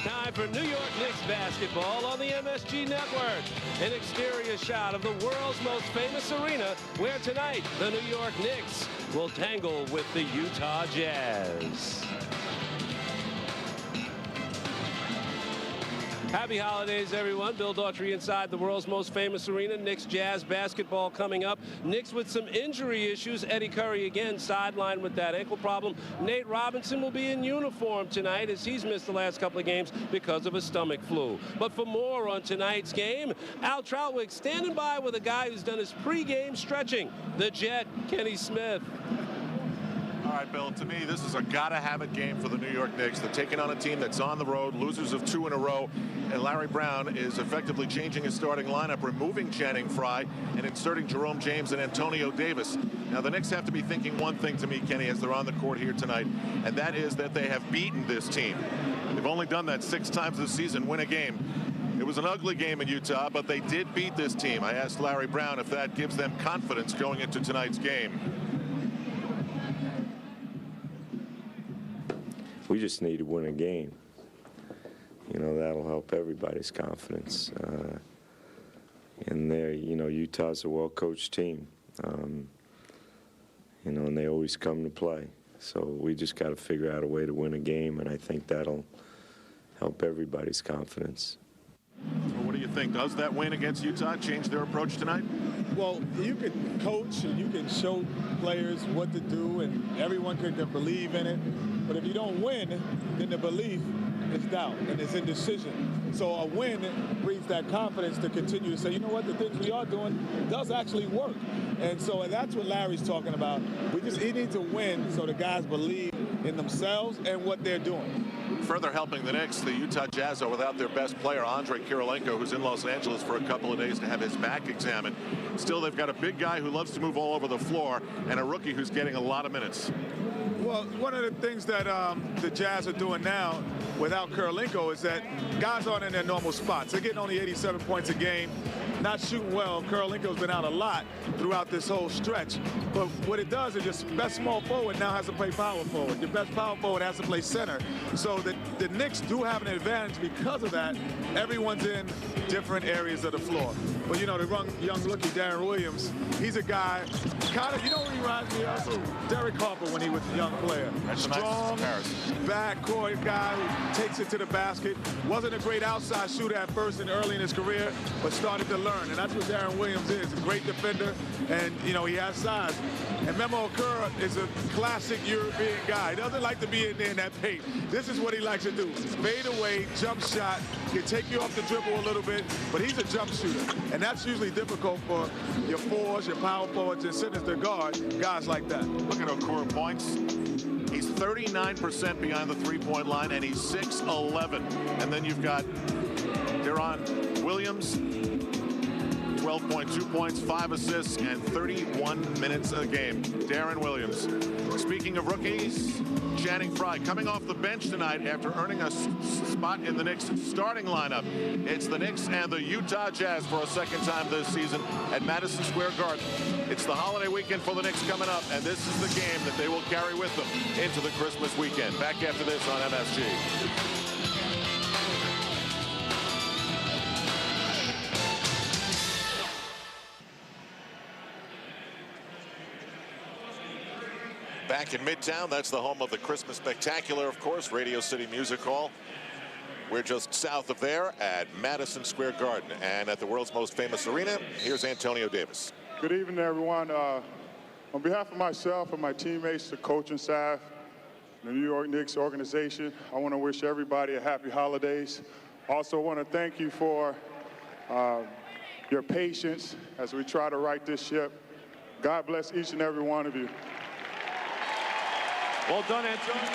Time for New York Knicks basketball on the MSG Network. An exterior shot of the world's most famous arena, where tonight the New York Knicks will tangle with the Utah Jazz. Happy holidays, everyone. Bill Daughtry inside the world's most famous arena. Knicks Jazz basketball coming up. Knicks with some injury issues. Eddie Curry again sidelined with that ankle problem. Nate Robinson will be in uniform tonight, as he's missed the last couple of games because of a stomach flu. But for more on tonight's game, Al Troutwig standing by with a guy who's done his pregame stretching, the Jet, Kenny Smith. All right, Bill, to me, this is a gotta-have-it game for the New York Knicks. They're taking on a team that's on the road, losers of 2 in a row, and Larry Brown is effectively changing his starting lineup, removing Channing Frye and inserting Jerome James and Antonio Davis. Now, the Knicks have to be thinking one thing to me, Kenny, as they're on the court here tonight, and that is that they have beaten this team. They've only done that 6 times this season, win a game. It was an ugly game in Utah, but they did beat this team. I asked Larry Brown if that gives them confidence going into tonight's game. We just need to win a game. You know, that'll help everybody's confidence. And there, you know, Utah's a well-coached team. You know, and they always come to play. So we just got to figure out a way to win a game, and I think that'll help everybody's confidence. So what do you think? Does that win against Utah change their approach tonight? Well, you can coach and you can show players what to do, and everyone can believe in it. But if you don't win, then the belief is doubt and it's indecision. So a win breeds that confidence to continue to say, you know what, the things we are doing does actually work. And that's what Larry's talking about. He needs to win so the guys believe in themselves and what they're doing. Further helping the Knicks, the Utah Jazz are without their best player, Andre Kirilenko, who's in Los Angeles for a couple of days to have his back examined. Still, they've got a big guy who loves to move all over the floor and a rookie who's getting a lot of minutes. Well, one of the things that the Jazz are doing now without Kirilenko is that guys aren't in their normal spots. They're getting only 87 points a game, not shooting well. Kirilenko's been out a lot throughout this whole stretch. But what it does is your best small forward now has to play power forward. Your best power forward has to play center. So the Knicks do have an advantage because of that. Everyone's in different areas of the floor. But, you know, the young rookie, Darren Williams, he's a guy, kind of, you know what he reminds me of? Derek Harper when he was a young player. That's strong, nice backcourt guy who takes it to the basket. Wasn't a great outside shooter at first and early in his career, but started to learn. And that's what Darren Williams is, a great defender, and, you know, he has size. And Memo Okur is a classic European guy. He doesn't like to be in there in that paint. This is what he likes to do. Fade away, jump shot, can take you off the dribble a little bit, but he's a jump shooter. And that's usually difficult for your fours, your power forwards, and centers to guard guys like that. Look at Okur points. He's 39% behind the three-point line, and he's 6'11". And then you've got Darren Williams, 12.2 points, 5 assists, and 31 minutes a game. Darren Williams. Speaking of rookies, Channing Frye coming off the bench tonight after earning a spot in the Knicks starting lineup. It's the Knicks and the Utah Jazz for a second time this season at Madison Square Garden. It's the holiday weekend for the Knicks coming up, and this is the game that they will carry with them into the Christmas weekend. Back after this on MSG. Back in Midtown, that's the home of the Christmas Spectacular, of course, Radio City Music Hall. We're just south of there at Madison Square Garden. And at the world's most famous arena, here's Antonio Davis. Good evening, everyone. On behalf of myself and my teammates, the coaching staff, the New York Knicks organization, I want to wish everybody a happy holidays. Also want to thank you for your patience as we try to right this ship. God bless each and every one of you. Well done, Antonio.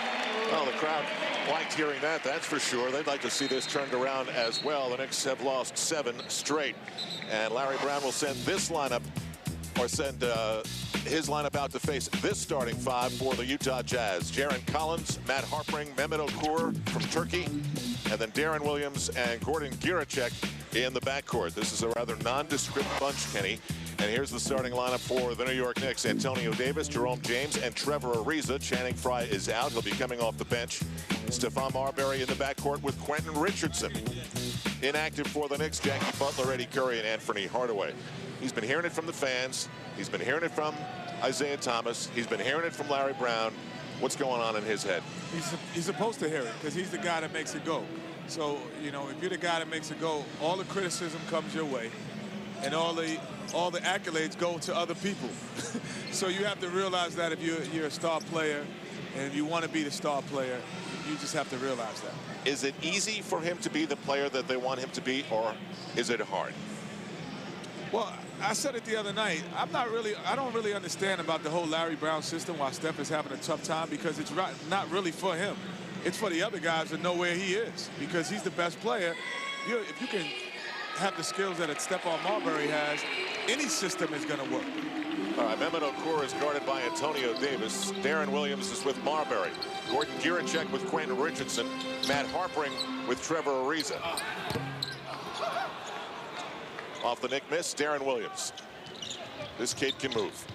Well, the crowd liked hearing that, that's for sure. They'd like to see this turned around as well. The Knicks have lost 7 straight. And Larry Brown will send this lineup, or send his lineup out to face this starting 5 for the Utah Jazz. Jaren Collins, Matt Harpring, Mehmet Okur from Turkey, and then Darren Williams and Gordon Giriček in the backcourt. This is a rather nondescript bunch, Kenny. And here's the starting lineup for the New York Knicks. Antonio Davis, Jerome James, and Trevor Ariza. Channing Frye is out. He'll be coming off the bench. Stephon Marbury in the backcourt with Quentin Richardson. Inactive for the Knicks, Jackie Butler, Eddie Curry, and Anthony Hardaway. He's been hearing it from the fans. He's been hearing it from Isaiah Thomas. He's been hearing it from Larry Brown. What's going on in his head? He's supposed to hear it because he's the guy that makes it go. So, you know, if you're the guy that makes it go, all the criticism comes your way, and all the accolades go to other people. So you have to realize that if you're a star player and you want to be the star player, you just have to realize that. Is it easy for him to be the player that they want him to be, or is it hard? Well, I said it the other night. I don't really understand about the whole Larry Brown system while Steph is having a tough time, because it's not really for him. It's for the other guys to know where he is, because he's the best player. If you can have the skills that Stephon Marbury has, any system is going to work. All right, Mehmet Okur is guarded by Antonio Davis. Darren Williams is with Marbury. Gordon Giriček with Quentin Richardson. Matt Harpring with Trevor Ariza. Off the Knick miss, Darren Williams. This kid can move.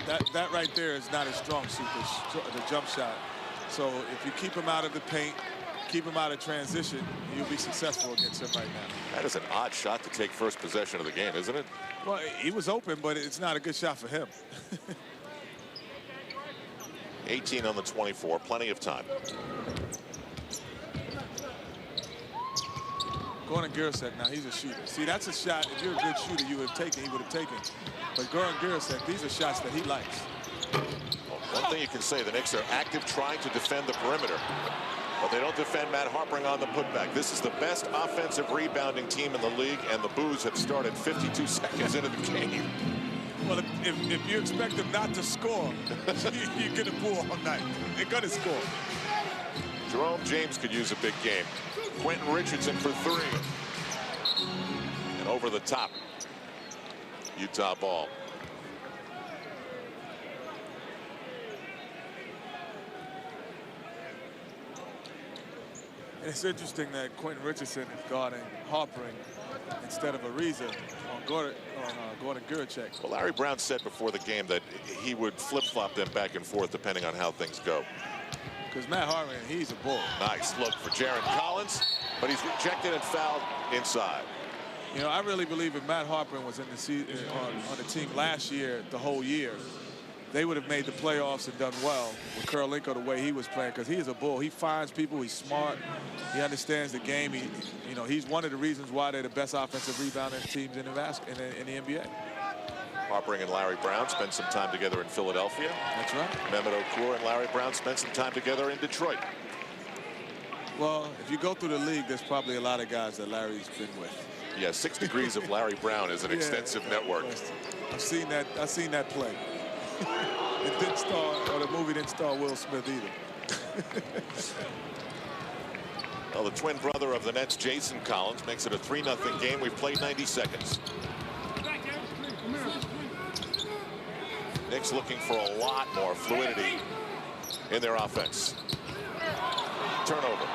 That right there is not his strong suit, the jump shot. So if you keep him out of the paint, keep him out of transition, you'll be successful against him right now. That is an odd shot to take first possession of the game, isn't it? Well, he was open, but it's not a good shot for him. 18 on the 24, plenty of time. Gordon Giriček, now he's a shooter. See, that's a shot, if you're a good shooter, he would have taken. But Gordon Giriček, these are shots that he likes. Well, one thing you can say, the Knicks are active trying to defend the perimeter, but they don't defend Matt Harpring on the putback. This is the best offensive rebounding team in the league, and the Boos have started 52 seconds into the game. Well, if you expect them not to score, you're going to boo all night. They're going to score. Jerome James could use a big game. Quentin Richardson for three. And over the top. Utah ball. And it's interesting that Quentin Richardson is guarding Harpring instead of Ariza on Gordon Giriček. Well, Larry Brown said before the game that he would flip-flop them back and forth depending on how things go. Because Matt Harpring, he's a bull. Nice look for Jaron Collins, but he's rejected and fouled inside. You know, I really believe if Matt Harpring was in the on the team last year, the whole year, they would have made the playoffs and done well with Kirilenko the way he was playing, because he is a bull. He finds people. He's smart. He understands the game. He's one of the reasons why they're the best offensive rebounding teams in the NBA. Harpring and Larry Brown spent some time together in Philadelphia. That's right. Mehmet Okur and Larry Brown spent some time together in Detroit. Well, if you go through the league, there's probably a lot of guys that Larry's been with. Yeah, 6 Degrees of Larry Brown is an extensive network. I've seen that play. It didn't star, or the movie didn't star Will Smith either. Well, the twin brother of the Nets, Jason Collins, makes it a 3-0 game. We've played 90 seconds. Knicks looking for a lot more fluidity in their offense. Turnover.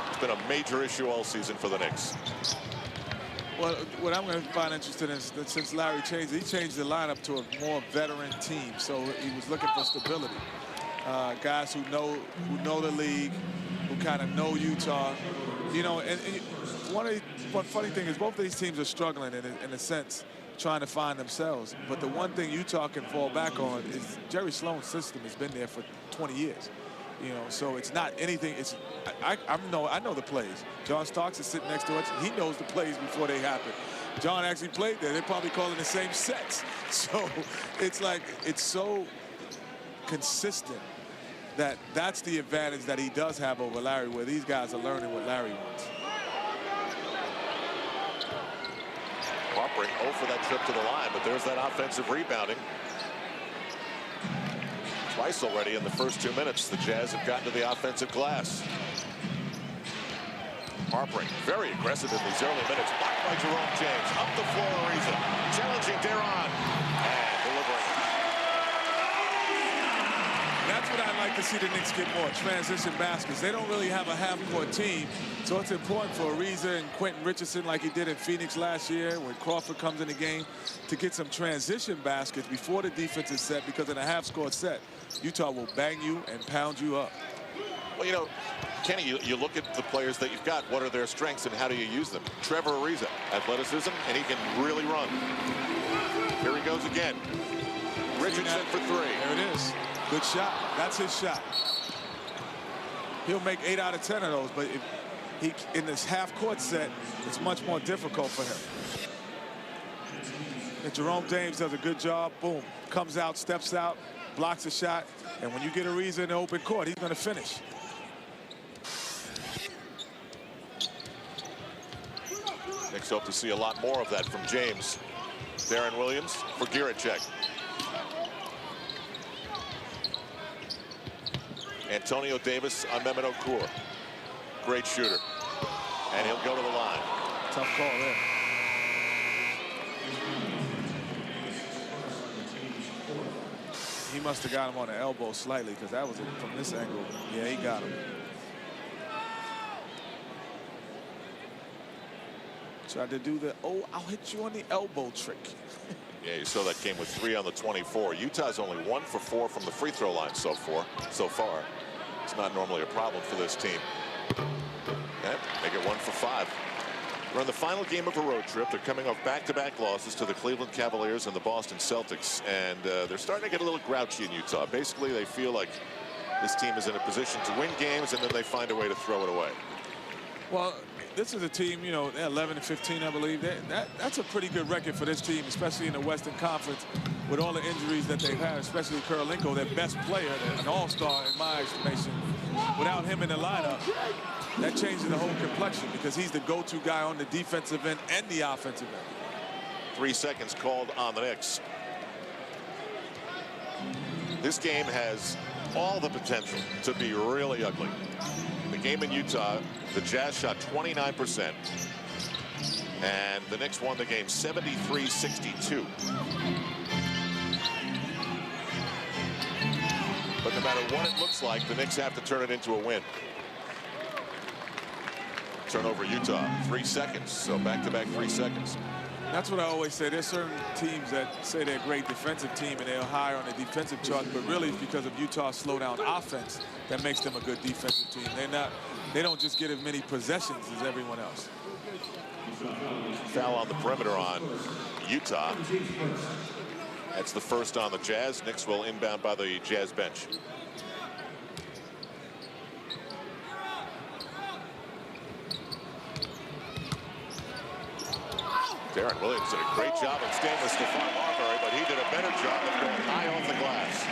It's been a major issue all season for the Knicks. Well, what I'm going to find interesting is that since Larry changed, he changed the lineup to a more veteran team. So he was looking for stability. Guys who know the league, who kind of know Utah. You know, and one funny thing is both of these teams are struggling in a sense, trying to find themselves. But the one thing Utah can fall back on is Jerry Sloan's system has been there for 20 years. You know, so it's not anything. I know the plays. John Starks is sitting next to us. He knows the plays before they happen. John actually played there. They're probably calling the same sets. So it's like, it's so consistent that's the advantage that he does have over Larry, where these guys are learning what Larry wants. Harpring 0 for that trip to the line, but there's that offensive rebounding. Twice already in the first 2 minutes, the Jazz have gotten to the offensive glass. Harpring, very aggressive in these early minutes. Blocked by Jerome James. Up the floor, Ariza. Challenging Deron. And delivering. That's what I like like to see the Knicks get more transition baskets. They don't really have a half-court team, so it's important for Ariza and Quentin Richardson, like he did in Phoenix last year when Crawford comes in the game, to get some transition baskets before the defense is set, because in a half-court set, Utah will bang you and pound you up. Well, you know, Kenny, you look at the players that you've got. What are their strengths and how do you use them? Trevor Ariza, athleticism, and he can really run. Here he goes again. Richardson for three. There it is. Good shot. That's his shot. He'll make 8 out of 10 of those, but if he in this half-court set, it's much more difficult for him. And Jerome James does a good job. Boom. Comes out, steps out, blocks a shot, and when you get Ariza in the open court, he's going to finish. Knicks hope to see a lot more of that from James. Darren Williams for Giriček. Antonio Davis on Mehmet Okur. Great shooter. And he'll go to the line. Tough call there. He must have got him on the elbow slightly, because that was from this angle. Yeah, he got him. Tried to do the, oh, I'll hit you on the elbow trick. Yeah, you saw that game with 3 on the 24. Utah's only 1 for 4 from the free throw line so far. It's not normally a problem for this team. Okay, make it 1 for 5. We're in the final game of a road trip. They're coming off back-to-back losses to the Cleveland Cavaliers and the Boston Celtics, and they're starting to get a little grouchy in Utah. Basically, they feel like this team is in a position to win games, and then they find a way to throw it away. Well, this is a team, you know, they're 11-15, I believe. That's a pretty good record for this team, especially in the Western Conference, with all the injuries that they've had, especially Kirilenko, their best player, an all-star in my estimation. Without him in the lineup, that changes the whole complexion, because he's the go-to guy on the defensive end and the offensive end. 3 seconds called on the Knicks. This game has all the potential to be really ugly. The game in Utah, the Jazz shot 29%, and the Knicks won the game 73-62. But no matter what it looks like, the Knicks have to turn it into a win. Turnover Utah, 3 seconds, so back-to-back 3 seconds. That's what I always say. There's certain teams that say they're a great defensive team and they're higher on the defensive chart, but really it's because of Utah's slow-down offense that makes them a good defensive team. They don't just get as many possessions as everyone else. Foul on the perimeter on Utah. That's the first on the Jazz. Knicks will inbound by the Jazz bench. Darren Williams did a great job of staying with Stephon Marbury, but he did a better job of going high off the glass.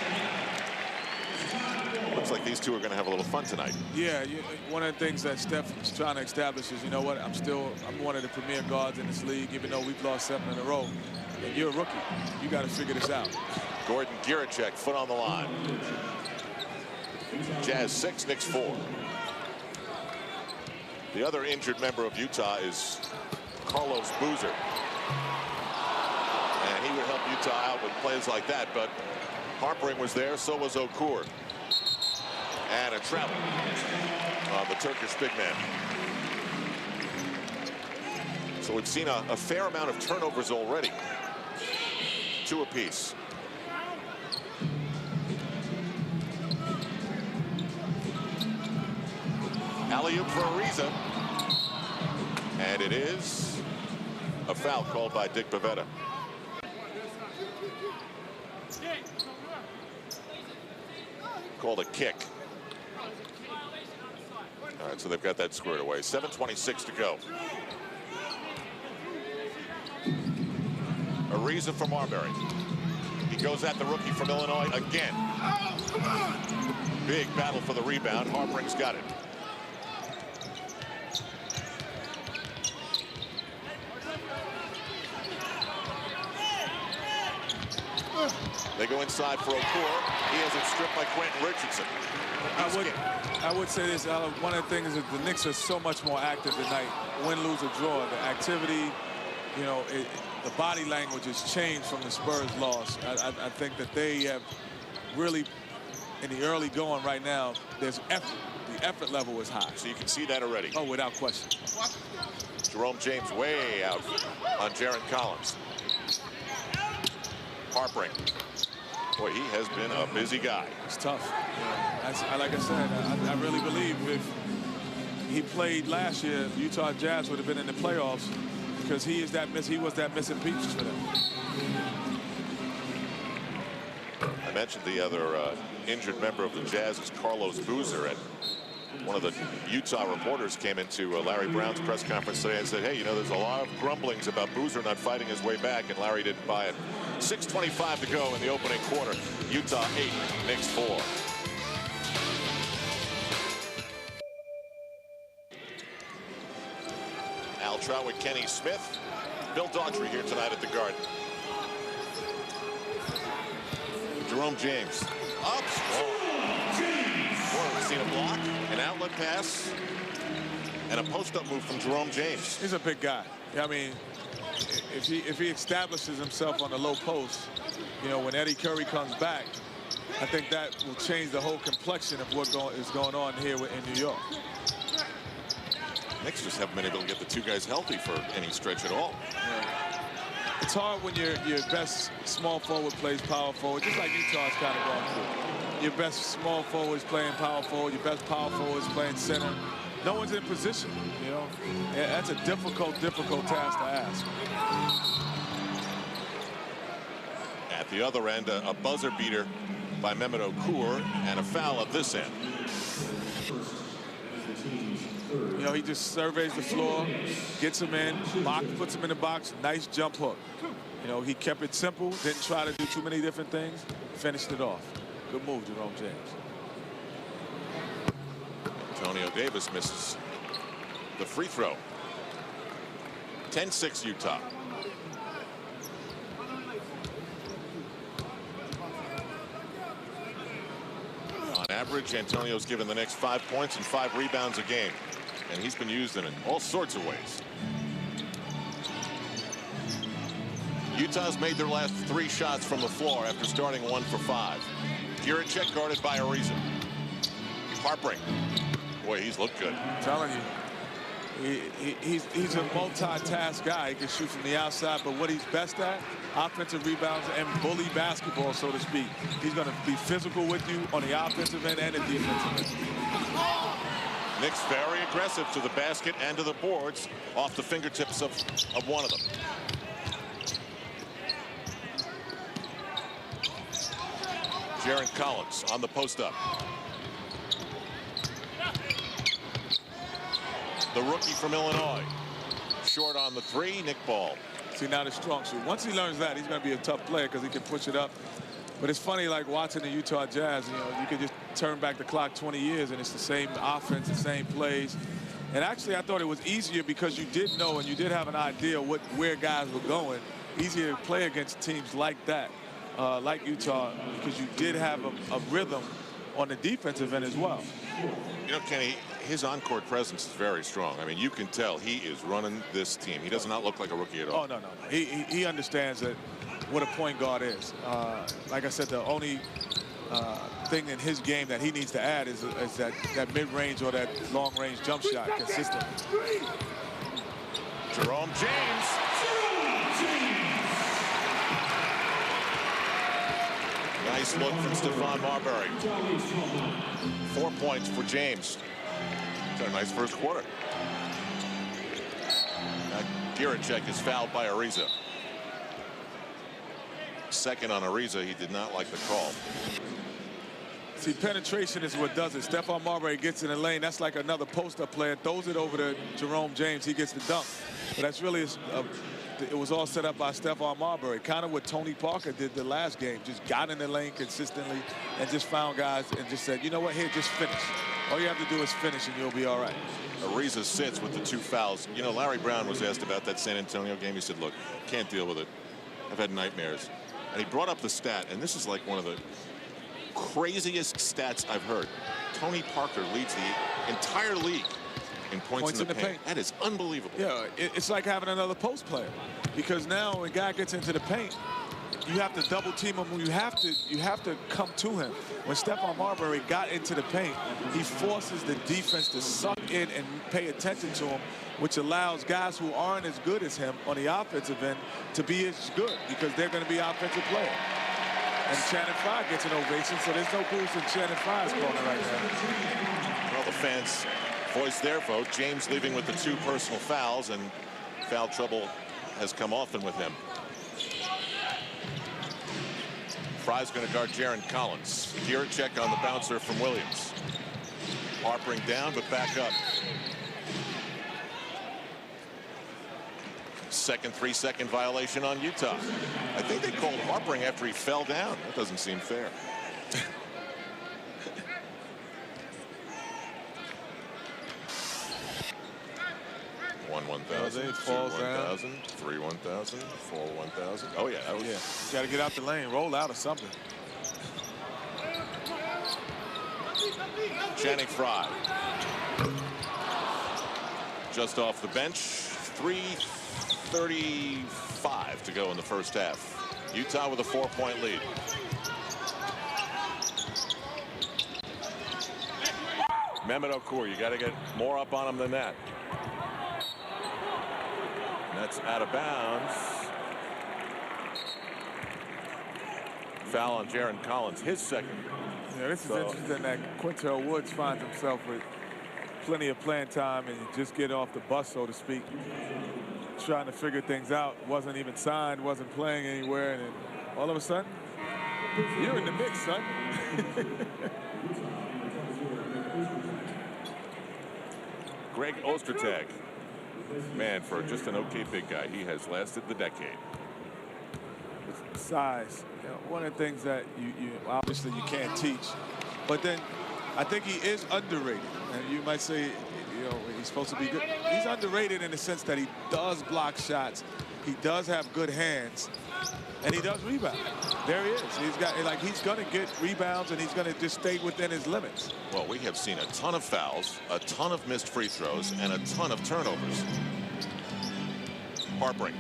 Looks like these two are going to have a little fun tonight. Yeah, one of the things that Steph is trying to establish is, you know what, I'm one of the premier guards in this league, even though we've lost 7 in a row. And you're a rookie. You got to figure this out. Gordon Giriček, foot on the line. Jazz 6, Knicks 4. The other injured member of Utah is Carlos Boozer. And he would help Utah out with plays like that, but Harpering was there, so was Okur. And a travel on the Turkish big man. So we've seen a fair amount of turnovers already. 2 apiece. Alley-oop for Ariza. And it is a foul called by Dick Bavetta. Called a kick. All right, so they've got that squared away. 7:26 to go. Ariza for Marbury. He goes at the rookie from Illinois again. Big battle for the rebound. Harpering's got it. They go inside for Okur. He has it stripped by Quentin Richardson. I would say this, Alan, one of the things is that the Knicks are so much more active tonight. Win, lose, or draw. The activity, you know, the body language has changed from the Spurs loss. I think that they have really in the early going right now, there's effort. The effort level is high. So you can see that already. Oh, without question. Jerome James way out on Jaron Collins. Harpering. Boy, he has been a busy guy. It's tough. Like I said, I really believe if he played last year, Utah Jazz would have been in the playoffs because he was that missing piece for them. I mentioned the other injured member of the Jazz is Carlos Boozer, and one of the Utah reporters came into Larry Brown's press conference today and said, hey, you know, there's a lot of grumblings about Boozer not fighting his way back, and Larry didn't buy it. 6:25 to go in the opening quarter. Utah 8, Knicks 4. Al Trout with Kenny Smith. Bill Daughtry here tonight at the Garden. Jerome James. Up. We've seen a block, an outlet pass, and a post-up move from Jerome James. He's a big guy. I mean, if he establishes himself on the low post, you know, when Eddie Curry comes back, I think that will change the whole complexion of what is going on here in New York. Knicks just haven't been able to get the two guys healthy for any stretch at all. Yeah. It's hard when your best small forward plays power forward, just like Utah's kind of going through. Your best small forward is playing power forward. Your best power forward is playing center. No one's in position, you know. Yeah, that's a difficult task to ask. At the other end, a buzzer beater by Mehmet Okur and a foul at this end. You know, he just surveys the floor, gets him in, puts him in the box, nice jump hook. You know, he kept it simple, didn't try to do too many different things, finished it off. Good move, Jerome James. Antonio Davis misses the free throw. 10-6 Utah. On average, Antonio's given the Knicks 5 points and 5 rebounds a game. And he's been used in all sorts of ways. Utah's made their last 3 shots from the floor after starting 1 for 5. Giriček guarded by Ariza. Harpering. Boy, he's looked good. I'm telling you, he's a multi-task guy. He can shoot from the outside, but what he's best at, offensive rebounds and bully basketball, so to speak. He's going to be physical with you on the offensive end and the defensive end. Knicks very aggressive to the basket and to the boards off the fingertips of one of them. Jaron Collins on the post-up. The rookie from Illinois. Short on the 3, Nick Ball. See, now the strong suit. Once he learns that, he's going to be a tough player because he can push it up. But it's funny, like watching the Utah Jazz, you know, you could just turn back the clock 20 years and it's the same offense, the same plays. And actually, I thought it was easier because you did know and you did have an idea where guys were going. Easier to play against teams like that, like Utah, because you did have a rhythm on the defensive end as well. You know, Kenny, his on-court presence is very strong. I mean, you can tell he is running this team. He does not look like a rookie at all. Oh, no. He understands that what a point guard is. Like I said, the only thing in his game that he needs to add is that mid-range or that long-range jump shot consistently. Jerome James. Nice look from Stephon Marbury. 4 points for James. Got a nice first quarter. Giriček is fouled by Ariza. Second on Ariza. He did not like the call. See, penetration is what does it. Stephon Marbury gets in the lane. That's like another post-up player. Throws it over to Jerome James. He gets the dunk. But that's really it was all set up by Stephon Marbury. Kind of what Tony Parker did the last game. Just got in the lane consistently and just found guys and just said, you know what, here, just finish. All you have to do is finish and you'll be all right. Ariza sits with the 2 fouls. You know, Larry Brown was asked about that San Antonio game. He said, look, can't deal with it. I've had nightmares. And he brought up the stat, and this is like one of the craziest stats I've heard. Tony Parker leads the entire league in points in the paint. That is unbelievable. Yeah, it's like having another post player. Because now when a guy gets into the paint, you have to double team him. You have to come to him. When Stephon Marbury got into the paint, he forces the defense to suck in and pay attention to him, which allows guys who aren't as good as him on the offensive end to be as good because they're going to be offensive players. And Channing Frye gets an ovation, so there's no boost in Channing Frye's corner right now. Well, the fans voiced their vote. James leaving with the 2 personal fouls, and foul trouble has come often with him. Frye's going to guard Jaron Collins. Giriček on the bouncer from Williams. Harpering down, but back up. Second 3-second violation on Utah. I think they called harpering after he fell down. That doesn't seem fair. 1,000, 1,000, 3, 1,000, 4, 1,000. Oh yeah, that was. Yeah, got to get out the lane, roll out or something. Channing Frye. Just off the bench. 3:35 to go in the first half. Utah with a 4-point lead. Mehmet Okur, you got to get more up on him than that. And that's out of bounds. Foul on Jaron Collins, his second. Yeah, this is interesting that Quintel Woods finds himself with plenty of playing time and just get off the bus, so to speak. Trying to figure things out. Wasn't even signed, wasn't playing anywhere, and then all of a sudden, you're in the mix, son. Greg Ostertag. Man, for just an okay big guy, he has lasted the decade. Size. You know, one of the things that you obviously you can't teach, but then I think he is underrated. And you might say, you know, he's supposed to be good. He's underrated in the sense that he does block shots, he does have good hands, and he does rebound. There he is. He's got, like, he's going to get rebounds, and he's going to just stay within his limits. Well, we have seen a ton of fouls, a ton of missed free throws, and a ton of turnovers. Harpering.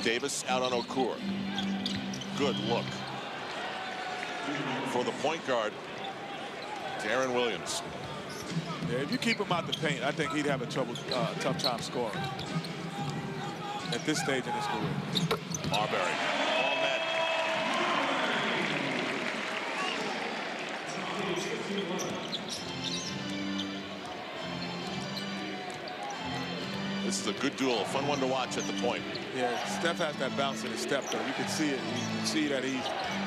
Davis out on Okur. Good look. For the point guard, Darren Williams. Yeah, if you keep him out the paint, I think he'd have a tough time scoring at this stage in his career. Marbury, all net. This is a good duel, a fun one to watch at the point. Yeah, Steph has that bounce in his step, though. You can see it. You can see that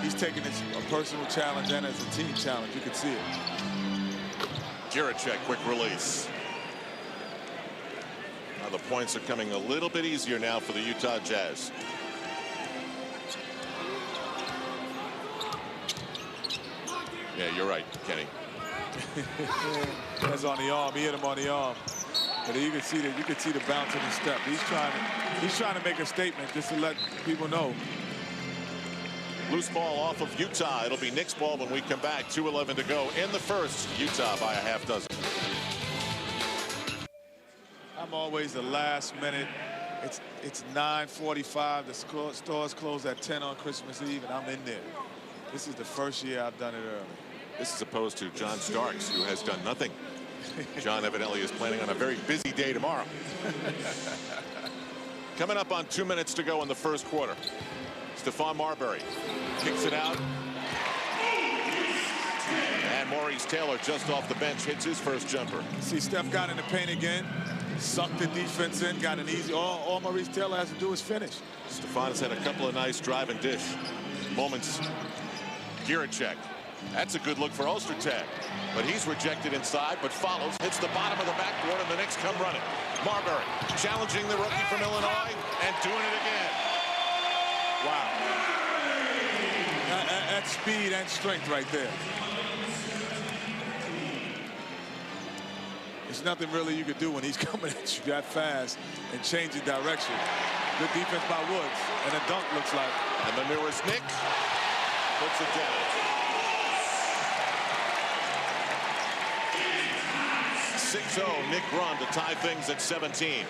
he's taking this a personal challenge and as a team challenge. You can see it. Giriček, quick release. Now the points are coming a little bit easier now for the Utah Jazz. Yeah, you're right, Kenny. That's on the arm. He hit him on the arm. But you can see the bounce in his step. He's trying to make a statement just to let people know. Loose ball off of Utah. It'll be Knicks ball when we come back. 2:11 to go in the first. Utah by a half dozen. I'm always the last minute. It's 9:45. The stores close at 10 on Christmas Eve, and I'm in there. This is the first year I've done it early. This is opposed to John Starks, who has done nothing. John evidently is planning on a very busy day tomorrow. Coming up on 2 minutes to go in the first quarter. Stephon Marbury kicks it out. And Maurice Taylor just off the bench hits his first jumper. See, Steph got in the paint again, sucked the defense in, got an easy. All Maurice Taylor has to do is finish. Stephon has had a couple of nice drive and dish moments. Giriček. That's a good look for Ostertag. But he's rejected inside, but follows, hits the bottom of the backboard, and the Knicks come running. Marbury challenging the rookie from Illinois and doing it again. Wow. That's speed and strength right there. There's nothing really you could do when he's coming at you that fast and changing direction. Good defense by Woods, and a dunk looks like. And the newest Nick puts it down. 6-0 Nick run to tie things at 17.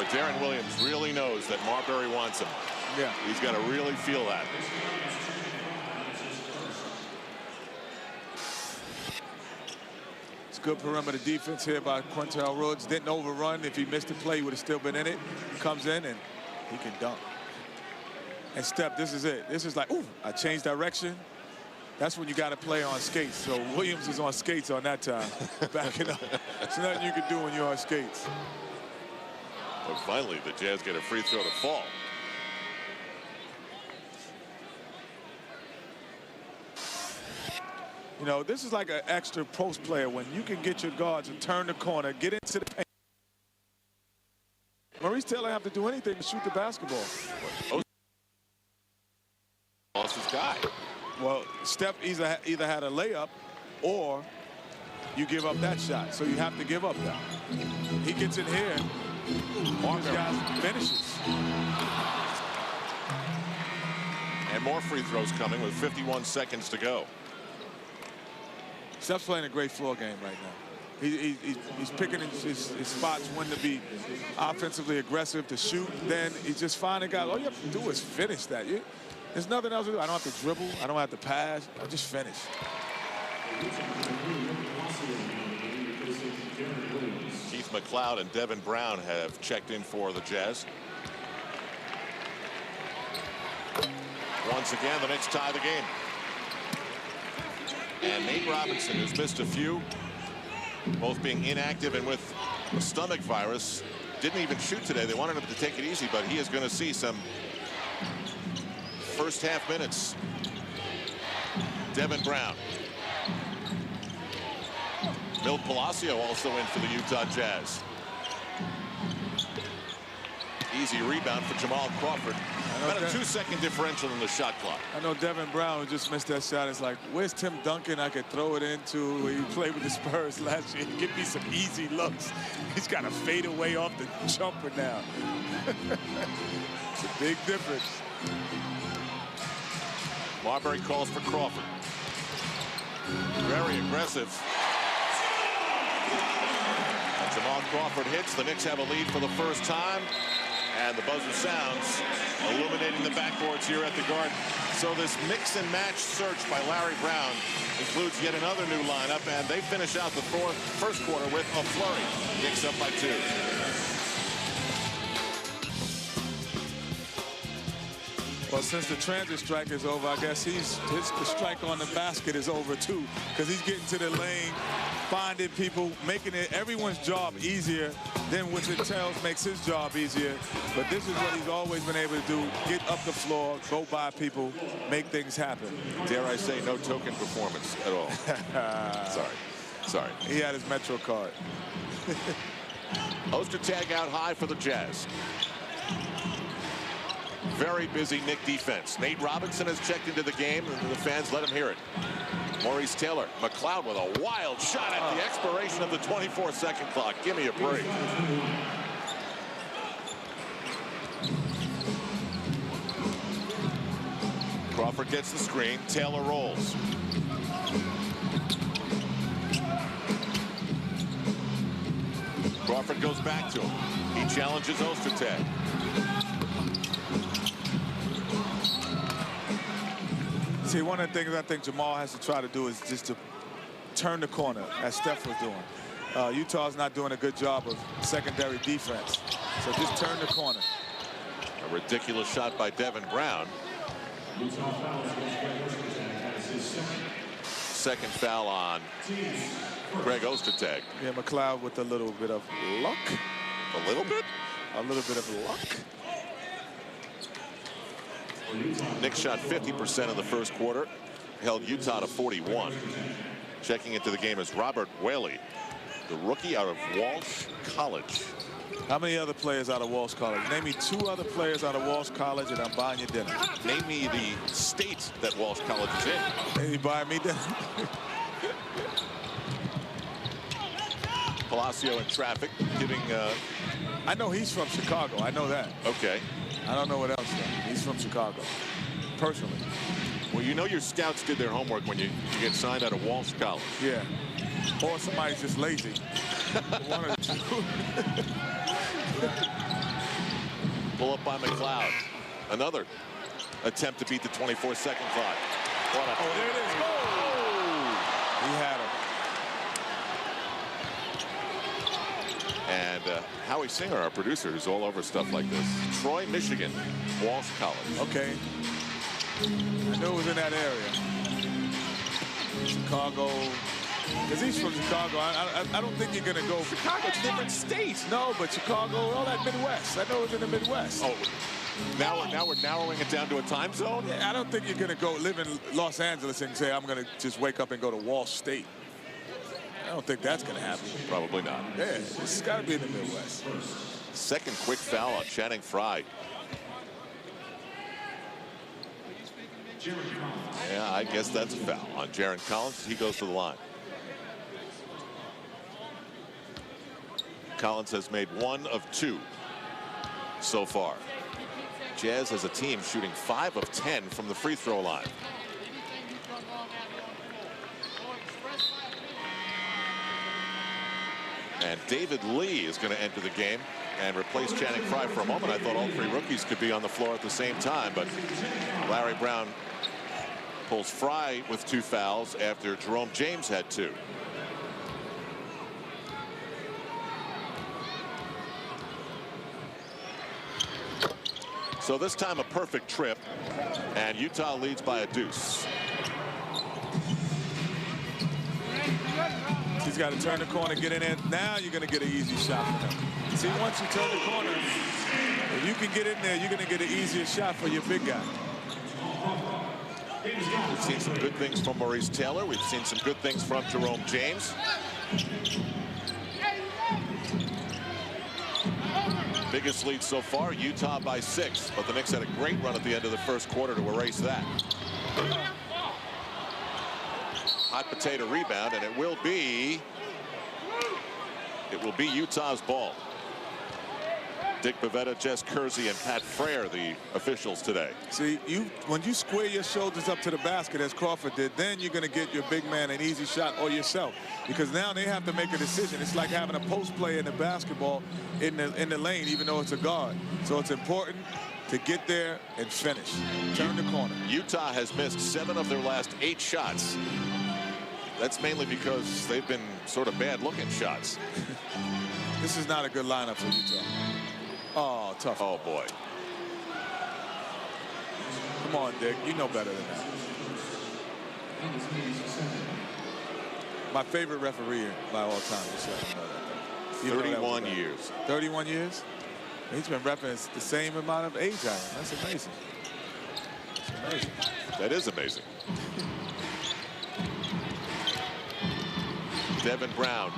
But Darren Williams really knows that Marbury wants him. Yeah. He's got to really feel that. It's good perimeter defense here by Quintel Rhodes. Didn't overrun. If he missed the play, he would have still been in it. Comes in and he can dunk. And Steph, this is it. This is like, ooh, I changed direction. That's when you got to play on skates. So Williams is on skates on that time, backing up. There's nothing you can do when you're on skates. But finally, the Jazz get a free throw to fall. You know, this is like an extra post player when you can get your guards and turn the corner, get into the paint. Maurice Taylor have to do anything to shoot the basketball. Lost his guy. Well, Steph either had a layup or you give up that shot. So you have to give up that. He gets in here. This guy finishes. And more free throws coming with 51 seconds to go. Steph's playing a great floor game right now. He's picking his spots when to be offensively aggressive, to shoot. Then he's just finding guys. All you have to do is finish that. There's nothing else to do. I don't have to dribble. I don't have to pass. I just finish. Keith McLeod and Devin Brown have checked in for the Jazz. Once again, the Knicks tie the game. And Nate Robinson, who's missed a few, both being inactive and with a stomach virus, didn't even shoot today. They wanted him to take it easy, but he is going to see some first half minutes. Devin Brown. Bill Palacio also in for the Utah Jazz. Easy rebound for Jamal Crawford. About a 2-second differential in the shot clock. I know Devin Brown, who just missed that shot, is like, where's Tim Duncan I could throw it into? He played with the Spurs last year. Give me some easy looks. He's got to fade away off the jumper now. It's a big difference. Marbury calls for Crawford. Very aggressive. And Jamal Crawford hits. The Knicks have a lead for the first time. And the buzzer sounds, illuminating the backboards here at the Garden. So this mix and match search by Larry Brown includes yet another new lineup, and they finish out the first quarter with a flurry. Knicks up by 2. Well, since the transit strike is over, I guess the strike on the basket is over too, because he's getting to the lane, finding people, making everyone's job easier, then which it tells makes his job easier. But this is what he's always been able to do: get up the floor, go by people, make things happen. Dare I say, no token performance at all. Sorry. He had his Metro card. Ostertag out high for the Jazz. Very busy Knick defense. Nate Robinson has checked into the game, and the fans let him hear it. Maurice Taylor. McLeod with a wild shot at the expiration of the 24-second clock. Give me a break. Crawford gets the screen. Taylor rolls. Crawford goes back to him. He challenges Ostertag. See, one of the things I think Jamal has to try to do is just to turn the corner, as Steph was doing. Utah's not doing a good job of secondary defense. So just turn the corner. A ridiculous shot by Devin Brown. Second foul on Greg Ostertag. Yeah, McLeod with a little bit of luck. A little bit? A little bit of luck. Knicks shot 50% in the first quarter, held Utah to 41. Checking into the game is Robert Whaley, the rookie out of Walsh College. How many other players out of Walsh College? Name me 2 other players out of Walsh College and I'm buying you dinner. Name me the state that Walsh College is in. And you buying me dinner? Palacio in traffic, giving... I know he's from Chicago. I know that. Okay. I don't know what else, though. He's from Chicago, personally. Well, you know your scouts did their homework when you get signed out of Walsh College. Yeah. Or somebody's just lazy. One of the two. Pull up by McLeod. Another attempt to beat the 24-second clock. What a there it is. Oh! He had him. And Howie Singer, our producer, who's all over stuff like this. Troy, Michigan, Walsh College. Okay. I knew it was in that area. Chicago. Because he's from Chicago. I don't think you're going to go. Chicago's a different state. No, but Chicago, all that Midwest. I know it's in the Midwest. Oh, now we're narrowing it down to a time zone? Yeah, I don't think you're going to go live in Los Angeles and say, I'm going to just wake up and go to Walsh State. I don't think that's going to happen. Probably not. Yeah, it's got to be in the Midwest. Second quick foul on Channing Frye. Yeah, I guess that's a foul on Jaron Collins. He goes to the line. Collins has made 1 of 2 so far. Jazz as a team shooting 5 of 10 from the free throw line. And David Lee is going to enter the game and replace Channing Frye for a moment. I thought all 3 rookies could be on the floor at the same time, but Larry Brown pulls Frye with 2 fouls after Jerome James had 2. So this time a perfect trip, and Utah leads by a deuce. He's got to turn the corner, get in there. Now you're going to get an easy shot for him. See, once you turn the corner, if you can get in there, you're going to get an easier shot for your big guy. We've seen some good things from Maurice Taylor. We've seen some good things from Jerome James. Biggest lead so far, Utah by 6, but the Knicks had a great run at the end of the first quarter to erase that. Hot potato rebound, and it will be Utah's ball. Dick Bavetta, Jess Kersey, and Pat Frere, the officials today. See, when you square your shoulders up to the basket as Crawford did, then you're going to get your big man an easy shot, or yourself, because now they have to make a decision. It's like having a post player in the basketball in the lane, even though it's a guard. So it's important to get there and finish. Turn the corner. Utah has missed 7 of their last 8 shots. That's mainly because they've been sort of bad-looking shots. This is not a good lineup for Utah. Oh, tough. Oh, boy. Come on, Dick. You know better than that. My favorite referee by all time. Just let me know that. 31 years. 31 years? He's been repping the same amount of age I am. That's amazing. That's amazing. That is amazing. Devin Brown.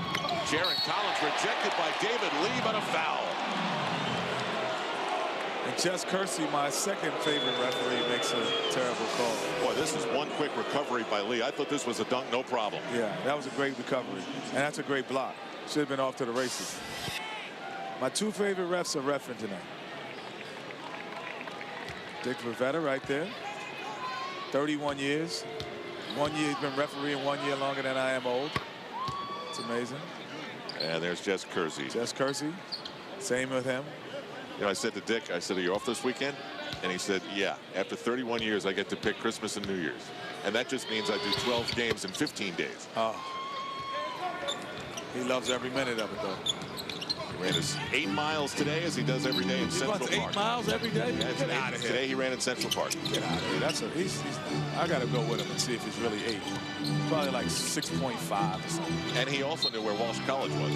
Jaron Collins rejected by David Lee, but a foul. And Jess Kersey, my second favorite referee, makes a terrible call. Boy, this is one quick recovery by Lee. I thought this was a dunk, no problem. Yeah, that was a great recovery. And that's a great block. Should have been off to the races. My 2 favorite refs are reffing tonight. Dick Bavetta right there. 31 years. 1 year, he's been refereeing 1 year longer than I am old. It's amazing. And there's Jess Kersey. Jess Kersey, same with him. You know, I said to Dick, I said, are you off this weekend? And he said, yeah. After 31 years, I get to pick Christmas and New Year's. And that just means I do 12 games in 15 days. Oh. He loves every minute of it, though. He ran his 8 miles today, as he does every day in Central Park. He runs 8 miles every day? Yeah, Get out of here. Today he ran in Central Park. Get out of here. I got to go with him and see if he's really 8. Probably like 6.5 or something. And he also knew where Walsh College was.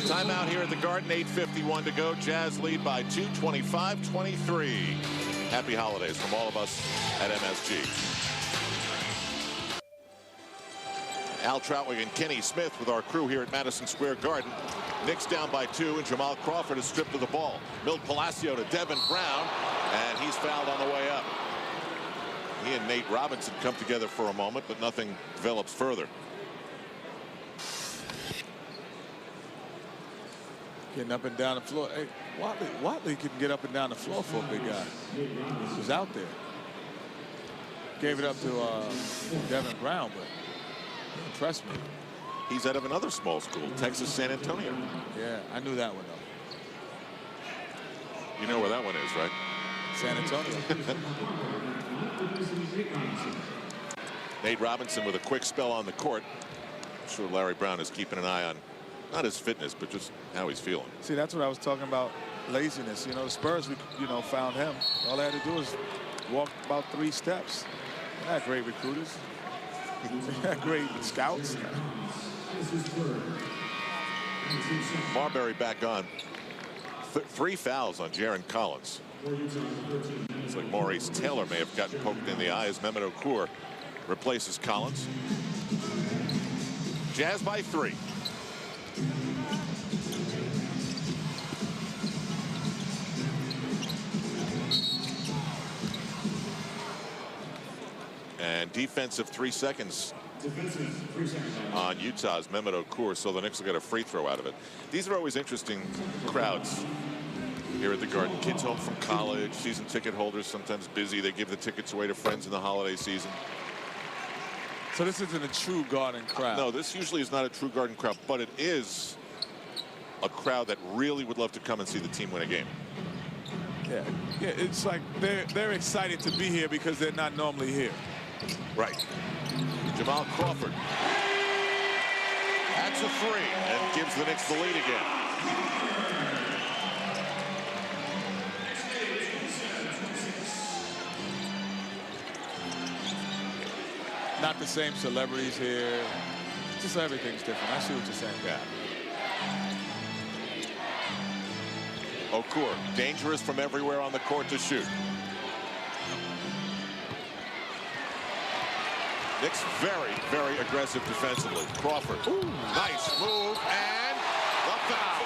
Timeout here at the Garden, 8:51 to go. Jazz lead by 2, 25-23. Happy holidays from all of us at MSG. Al Troutwig and Kenny Smith with our crew here at Madison Square Garden. Knicks down by 2, and Jamal Crawford is stripped of the ball. Milt Palacio to Devin Brown, and he's fouled on the way up. He and Nate Robinson come together for a moment, but nothing develops further. Getting up and down the floor. Hey, Watley can get up and down the floor for a big guy. He was out there. Gave it up to Devin Brown, but he impressed me. He's out of another small school, Texas San Antonio. Yeah, I knew that one, though. You know where that one is, right? San Antonio. Nate Robinson with a quick spell on the court. I'm sure Larry Brown is keeping an eye on not his fitness, but just how he's feeling. See, that's what I was talking about, laziness. You know, the Spurs, found him. All they had to do was walk about 3 steps. They're not great recruiters. They're not great scouts. Marbury back on. 3 fouls on Jaron Collins. It's like Maurice Taylor may have gotten poked in the eye as Mehmet Okur replaces Collins. Jazz by 3. And defensive 3 seconds on Utah's Mehmet Okur, so the Knicks will get a free throw out of it. These are always interesting crowds here at the Garden. Kids home from college, season ticket holders, sometimes busy. They give the tickets away to friends in the holiday season. So this isn't a true Garden crowd. No, this usually is not a true Garden crowd, but it is a crowd that really would love to come and see the team win a game. Yeah, it's like they're excited to be here because they're not normally here. Right. Jamal Crawford. That's a 3 and gives the Knicks the lead again. Not the same celebrities here. Just everything's different. I see what you're saying. Yeah. Okur, dangerous from everywhere on the court to shoot. Knicks very, very aggressive defensively. Crawford, nice move, and the foul.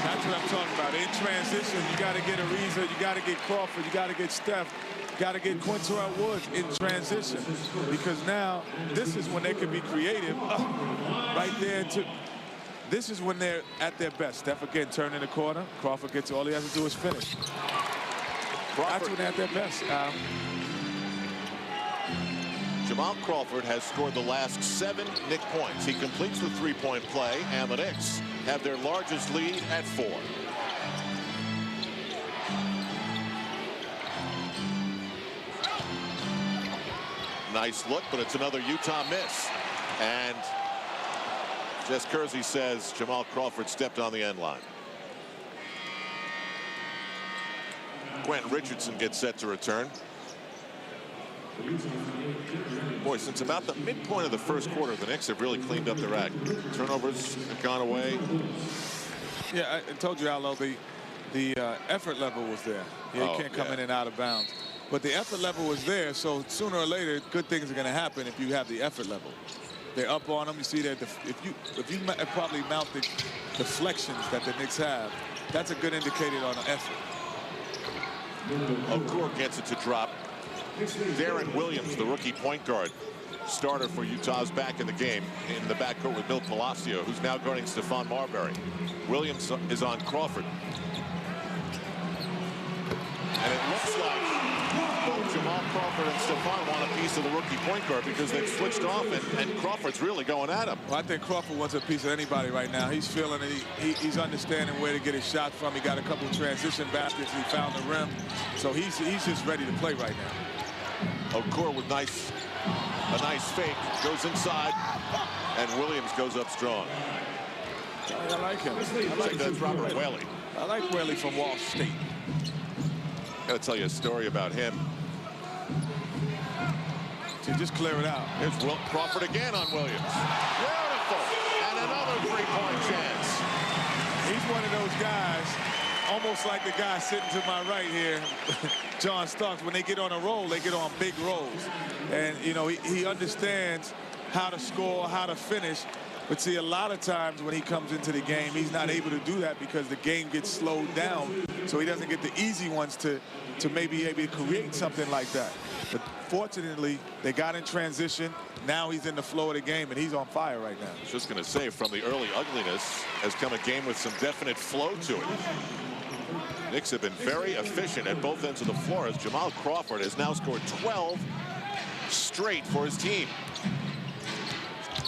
That's what I'm talking about. In transition, you got to get Ariza, you got to get Crawford, you got to get Steph, you got to get Quinterell Woods in transition, because now this is when they can be creative. Right there, this is when they're at their best. Steph again turning the corner. Crawford gets all he has to do is finish. That's when they're at their best. Jamal Crawford has scored the last 7 Knick points. He completes the 3-point play, and the Knicks have their largest lead at 4. Nice look, but it's another Utah miss. And Jess Kersey says Jamal Crawford stepped on the end line. Quentin Richardson gets set to return. Boy, since about the midpoint of the first quarter, the Knicks have really cleaned up their act. Turnovers have gone away. Yeah, I told you, Allo, the effort level was there. Yeah, you can't come in and out of bounds. But the effort level was there, so sooner or later, good things are going to happen if you have the effort level. They're up on them. You see that if you probably mount the deflections that the Knicks have, that's a good indicator on the effort. Okur gets it to drop. Darren Williams, the rookie point guard, starter for Utah's back in the game in the backcourt with Bill Palacio, who's now guarding Stephon Marbury. Williams is on Crawford. And it looks like both Jamal Crawford and Stephon want a piece of the rookie point guard because they've switched off, and Crawford's really going at him. Well, I think Crawford wants a piece of anybody right now. He's feeling it. He's understanding where to get his shot from. He got a couple of transition baskets. He found the rim. So he's just ready to play right now. Okur with a nice fake, goes inside, and Williams goes up strong. I like him. I like that's Robert Whaley. I like Whaley from Wall State. I gotta tell you a story about him. To just clear it out. Here's Crawford again on Williams. Beautiful, and another 3-point chance. He's one of those guys, almost like the guy sitting to my right here, John Starks. When they get on a roll, they get on big rolls. And, you know, he understands how to score, how to finish. But see, a lot of times when he comes into the game, he's not able to do that because the game gets slowed down. So he doesn't get the easy ones to maybe able to create something like that. But fortunately, they got in transition. Now he's in the flow of the game, and he's on fire right now. I was just going to say, from the early ugliness has come a game with some definite flow to it. Knicks have been very efficient at both ends of the floor as Jamal Crawford has now scored 12 straight for his team.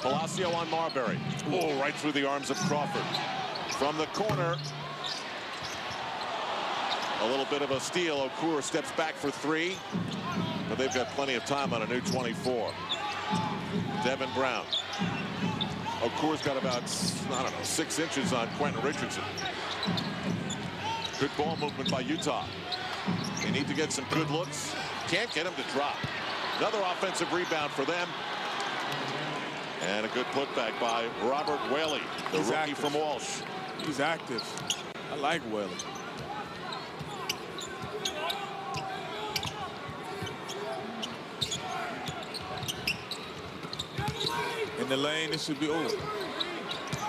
Palacio on Marbury. Oh, right through the arms of Crawford. From the corner. A little bit of a steal. Okur steps back for three. But they've got plenty of time on a new 24. Devin Brown. Okur's got about, I don't know, 6 inches on Quentin Richardson. Good ball movement by Utah. They need to get some good looks. Can't get him to drop. Another offensive rebound for them. And a good putback by Robert Whaley, the rookie active from Walsh. He's active. I like Whaley. In the lane, it should be over.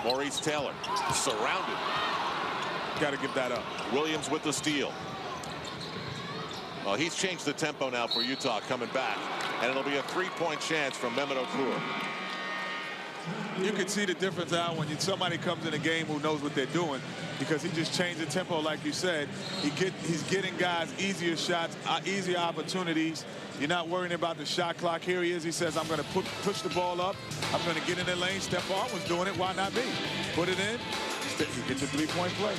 Maurice Taylor surrounded. Got to give that up. Williams with the steal. Well, he's changed the tempo now for Utah coming back. And it'll be a 3-point chance from Mehmet Okur. You can see the difference, Al, when somebody comes in a game who knows what they're doing, because he just changed the tempo, like you said. He's getting guys easier shots, easier opportunities. You're not worrying about the shot clock. Here he is. He says, I'm going to push the ball up. I'm going to get in the lane. Stephon was doing it. Why not me? Put it in. He gets a 3-point play.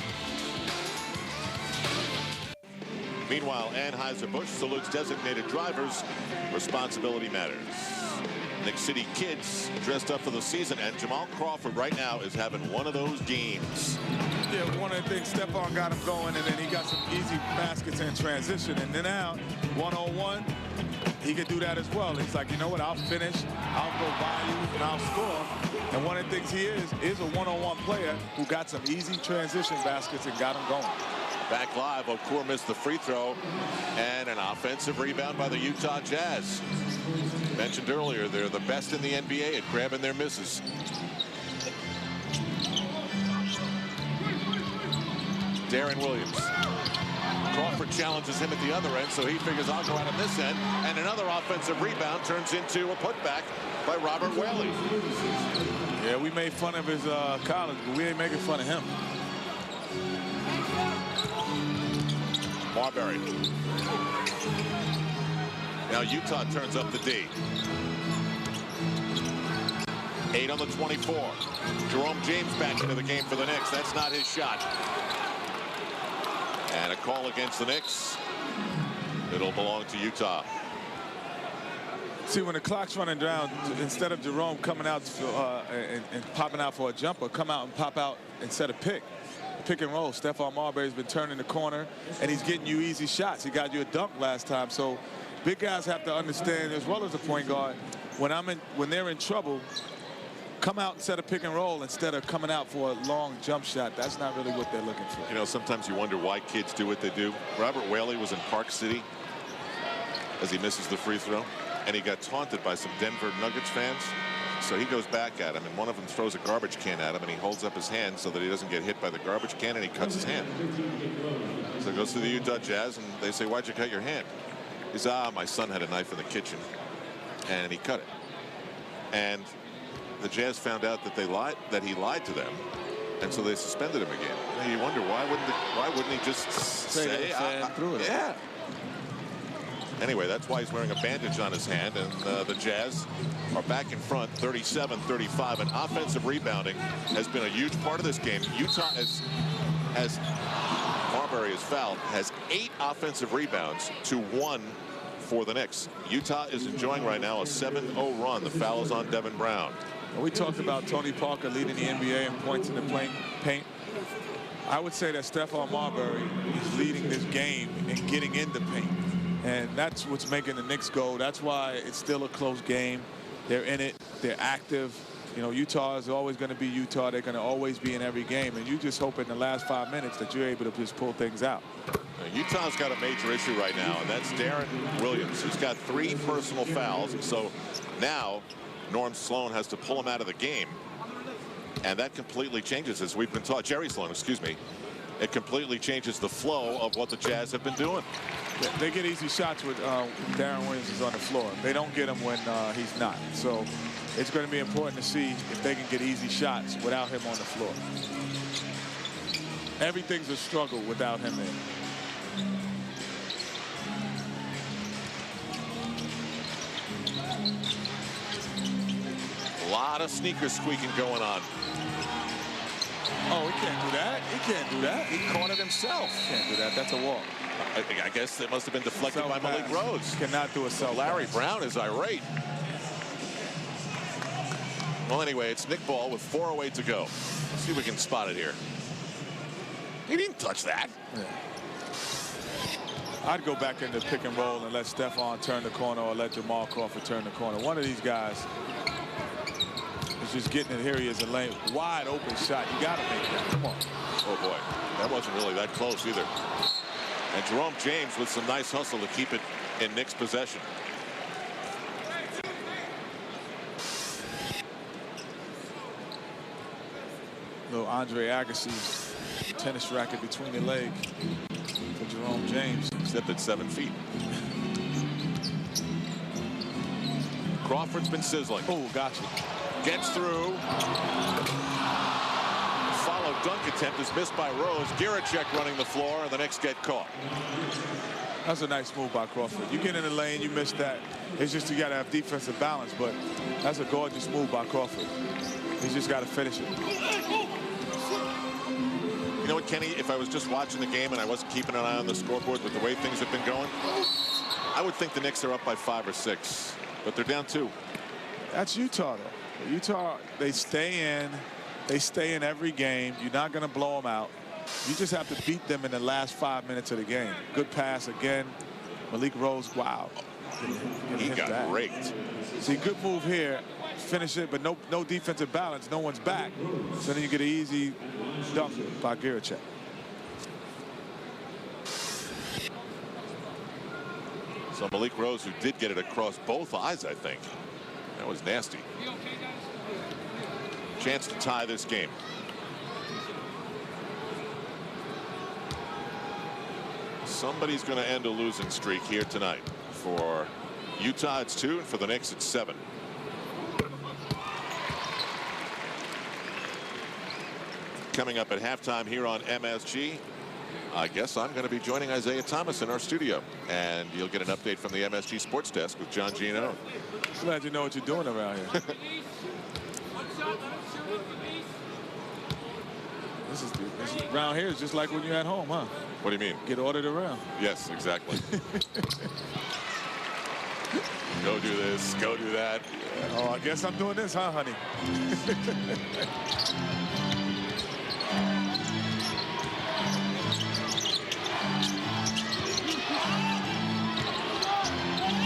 Meanwhile, Anheuser-Busch salutes designated drivers. Responsibility matters. Knicks City kids dressed up for the season, and Jamal Crawford right now is having one of those games. Yeah, one of the things, Stephon got him going, and then he got some easy baskets in transition. And then now, 1-on-1, he could do that as well. He's like, you know what, I'll finish, I'll go by you, and I'll score. And one of the things he is a one-on-one player who got some easy transition baskets and got him going. Back live, Okur missed the free throw, and an offensive rebound by the Utah Jazz. Mentioned earlier, they're the best in the NBA at grabbing their misses. Darren Williams. Crawford challenges him at the other end, so he figures I'll go out on this end. And another offensive rebound turns into a putback by Robert Whaley. Yeah, we made fun of his college, but we ain't making fun of him. Marbury. Now Utah turns up the D. 8 on the 24. Jerome James back into the game for the Knicks. That's not his shot. And a call against the Knicks. It'll belong to Utah. See, when the clock's running down, instead of Jerome coming out and popping out for a jumper, come out and pop out instead of pick and roll. Stephon Marbury's been turning the corner, and he's getting you easy shots. He got you a dunk last time. So big guys have to understand, as well as the point guard, when they're in trouble, come out instead of pick and roll instead of coming out for a long jump shot. That's not really what they're looking for. You know, sometimes you wonder why kids do what they do. Robert Whaley was in Park City as he misses the free throw, and he got taunted by some Denver Nuggets fans. So he goes back at him, and one of them throws a garbage can at him, and he holds up his hand so that he doesn't get hit by the garbage can, and he cuts his hand. So it goes to the Utah Jazz, and they say, why'd you cut your hand? He says, my son had a knife in the kitchen, and he cut it. And the Jazz found out that he lied to them, and so they suspended him again. And you wonder why wouldn't he just say through it? Yeah. Anyway, that's why he's wearing a bandage on his hand, and the Jazz are back in front, 37-35. And offensive rebounding has been a huge part of this game. Utah, as Marbury is fouled, has 8 offensive rebounds to 1 for the Knicks. Utah is enjoying right now a 7-0 run. The foul is on Devin Brown. Well, we talked about Tony Parker leading the NBA in points in the paint. I would say that Stephon Marbury is leading this game and getting in the paint. And that's what's making the Knicks go. That's why it's still a close game. They're in it. They're active. You know, Utah is always going to be Utah. They're going to always be in every game. And you just hope in the last 5 minutes that you're able to just pull things out. Utah's got a major issue right now, and that's Darren Williams, who's got 3 personal fouls. So now Norm Sloan has to pull him out of the game. And that completely changes, as we've been taught. Jerry Sloan, excuse me. It completely changes the flow of what the Jazz have been doing. Yeah, they get easy shots with Darren Williams is on the floor. They don't get him when he's not. So it's going to be important to see if they can get easy shots without him on the floor. Everything's a struggle without him in. A lot of sneakers squeaking going on. Oh, he can't do that. He can't do that. He caught it himself. Can't do that. That's a walk. I guess it must have been deflected by Malik Rose. Cannot do a self. Larry Brown is irate. Well, anyway, it's Knick ball with 4:08 to go. Let's see if we can spot it here. He didn't touch that. Yeah. I'd go back into pick and roll and let Stephon turn the corner or let Jamal Crawford turn the corner. One of these guys is just getting it. Here he is, a lane, wide open shot. You got to make that. Come on. Oh, boy. That wasn't really that close either. And Jerome James with some nice hustle to keep it in Knicks' possession. Little Andre Agassi's tennis racket between the legs for Jerome James. Except at 7 feet. Crawford's been sizzling. Oh, gotcha. Gets through. Follow dunk attempt is missed by Rose. Giriček running the floor, and the Knicks get caught. That's a nice move by Crawford. You get in the lane, you miss that. It's just you got to have defensive balance, but that's a gorgeous move by Crawford. He's just got to finish it. You know what, Kenny? If I was just watching the game and I wasn't keeping an eye on the scoreboard with the way things have been going, I would think the Knicks are up by 5 or 6, but they're down 2. That's Utah, though. Utah, they stay in. They stay in every game. You're not going to blow them out. You just have to beat them in the last 5 minutes of the game. Good pass again. Malik Rose, wow. He got raked. See, good move here. Finish it, but no defensive balance. No one's back. So then you get an easy dunk by Giriček. So Malik Rose, who did get it across both eyes, I think. That was nasty. Chance to tie this game. Somebody's going to end a losing streak here tonight. For Utah, it's 2, and for the Knicks, it's 7. Coming up at halftime here on MSG, I guess I'm going to be joining Isaiah Thomas in our studio, and you'll get an update from the MSG Sports Desk with John Gino. Glad you know what you're doing around here. This is around here is just like when you're at home, huh? What do you mean? Get ordered around. Yes, exactly. Go do this, go do that. Oh, I guess I'm doing this, huh, honey?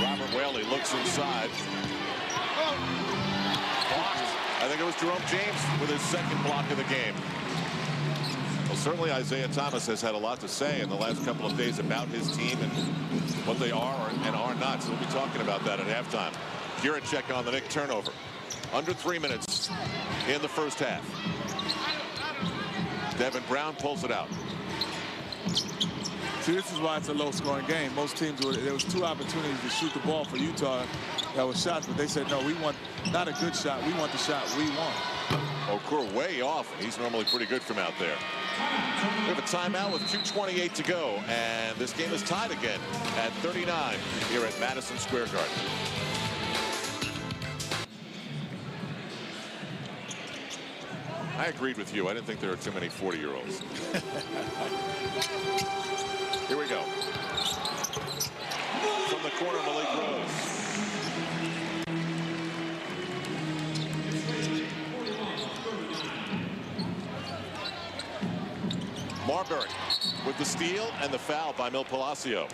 Robert Whaley looks inside. Blocked. I think it was Jerome James with his second block of the game. Well, certainly Isaiah Thomas has had a lot to say in the last couple of days about his team and what they are and are not. So we'll be talking about that at halftime. Giriček on the Knick turnover. Under 3 minutes in the first half. Devin Brown pulls it out. See, this is why it's a low-scoring game. Most teams, there was 2 opportunities to shoot the ball for Utah that was shots, but they said, no, we want not a good shot. We want the shot we want. Okur way off. He's normally pretty good from out there. We have a timeout with 2:28 to go, and this game is tied again at 39 here at Madison Square Garden. I agreed with you. I didn't think there were too many 40-year-olds. Here we go. From the corner, Malik Rose. Marbury with the steal and the foul by Mil Palacio.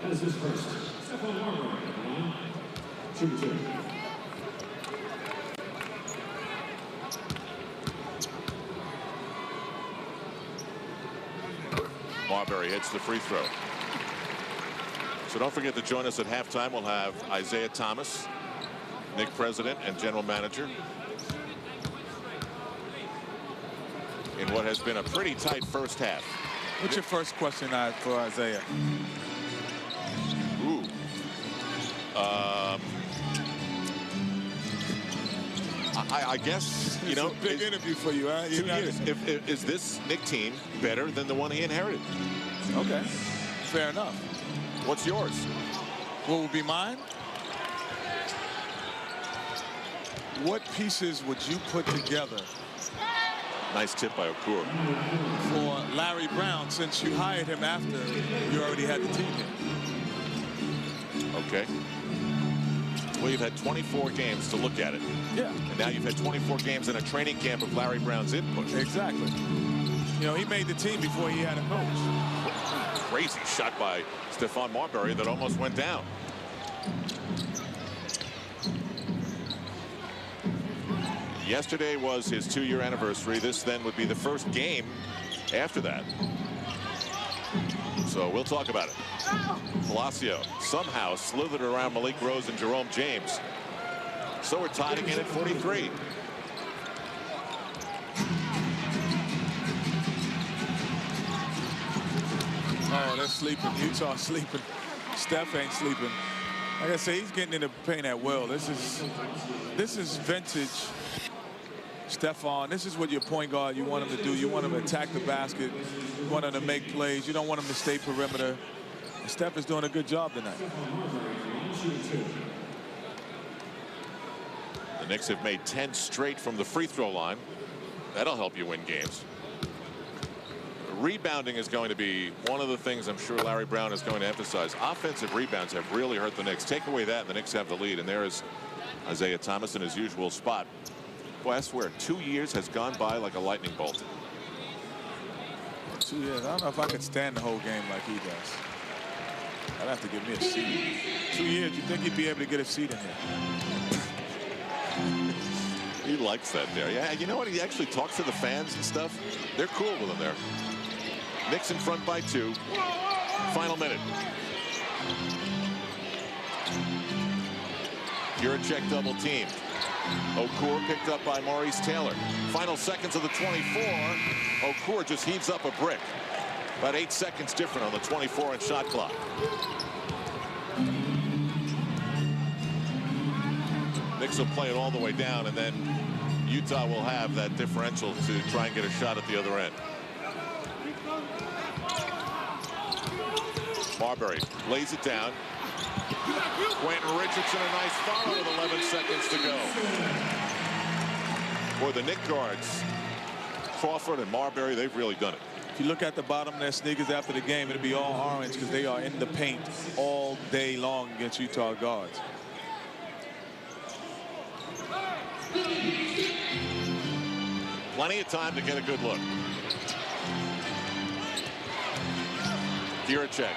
That is his first. Stephon Marbury, 2-2. Marbury hits the free throw. So don't forget to join us at halftime. We'll have Isaiah Thomas, Knick president and general manager, in what has been a pretty tight first half. What's your first question for Isaiah? Ooh. I guess, you know. It's a big interview for you, huh? 2 years. Is this Knicks team better than the one he inherited? Okay. Fair enough. What's yours? What would be mine? What pieces would you put together? Nice tip by Okur. For Larry Brown, since you hired him after you already had the team here. Okay. Well, you've had 24 games to look at it. Yeah. And now you've had 24 games in a training camp of Larry Brown's input. Exactly. You know, he made the team before he had a coach. Crazy shot by Stephon Marbury that almost went down. Yesterday was his 2-year anniversary. This then would be the first game after that. So we'll talk about it. Palacio somehow slithered around Malik Rose and Jerome James. So we're tied again at 43. Oh, they're sleeping. Utah sleeping. Steph ain't sleeping. Like I say, he's getting into paint at will. This is vintage Stephon. This is what your point guard, you want him to do. You want him to attack the basket. You want him to make plays. You don't want him to stay perimeter. And Steph is doing a good job tonight. The Knicks have made 10 straight from the free throw line. That'll help you win games. Rebounding is going to be one of the things I'm sure Larry Brown is going to emphasize. Offensive rebounds have really hurt the Knicks. Take away that and the Knicks have the lead, and there is Isaiah Thomas in his usual spot. Boy, I swear 2 years has gone by like a lightning bolt. 2 years. I don't know if I could stand the whole game like he does. I'd have to give me a seat. 2 years, you think he'd be able to get a seat in here? He likes that there. Yeah, you know what? He actually talks to the fans and stuff. They're cool with him there. Knicks in front by 2. Final minute. Giriček double teamed. Okur picked up by Maurice Taylor. Final seconds of the 24. Okur just heaves up a brick. About 8 seconds different on the 24-inch shot clock. Knicks will play it all the way down, and then Utah will have that differential to try and get a shot at the other end. Marbury lays it down. Quentin Richardson, a nice follow with 11 seconds to go. For the Knicks guards, Crawford and Marbury, they've really done it. If you look at the bottom of their sneakers after the game, it'll be all orange because they are in the paint all day long against Utah guards. Plenty of time to get a good look. Giriček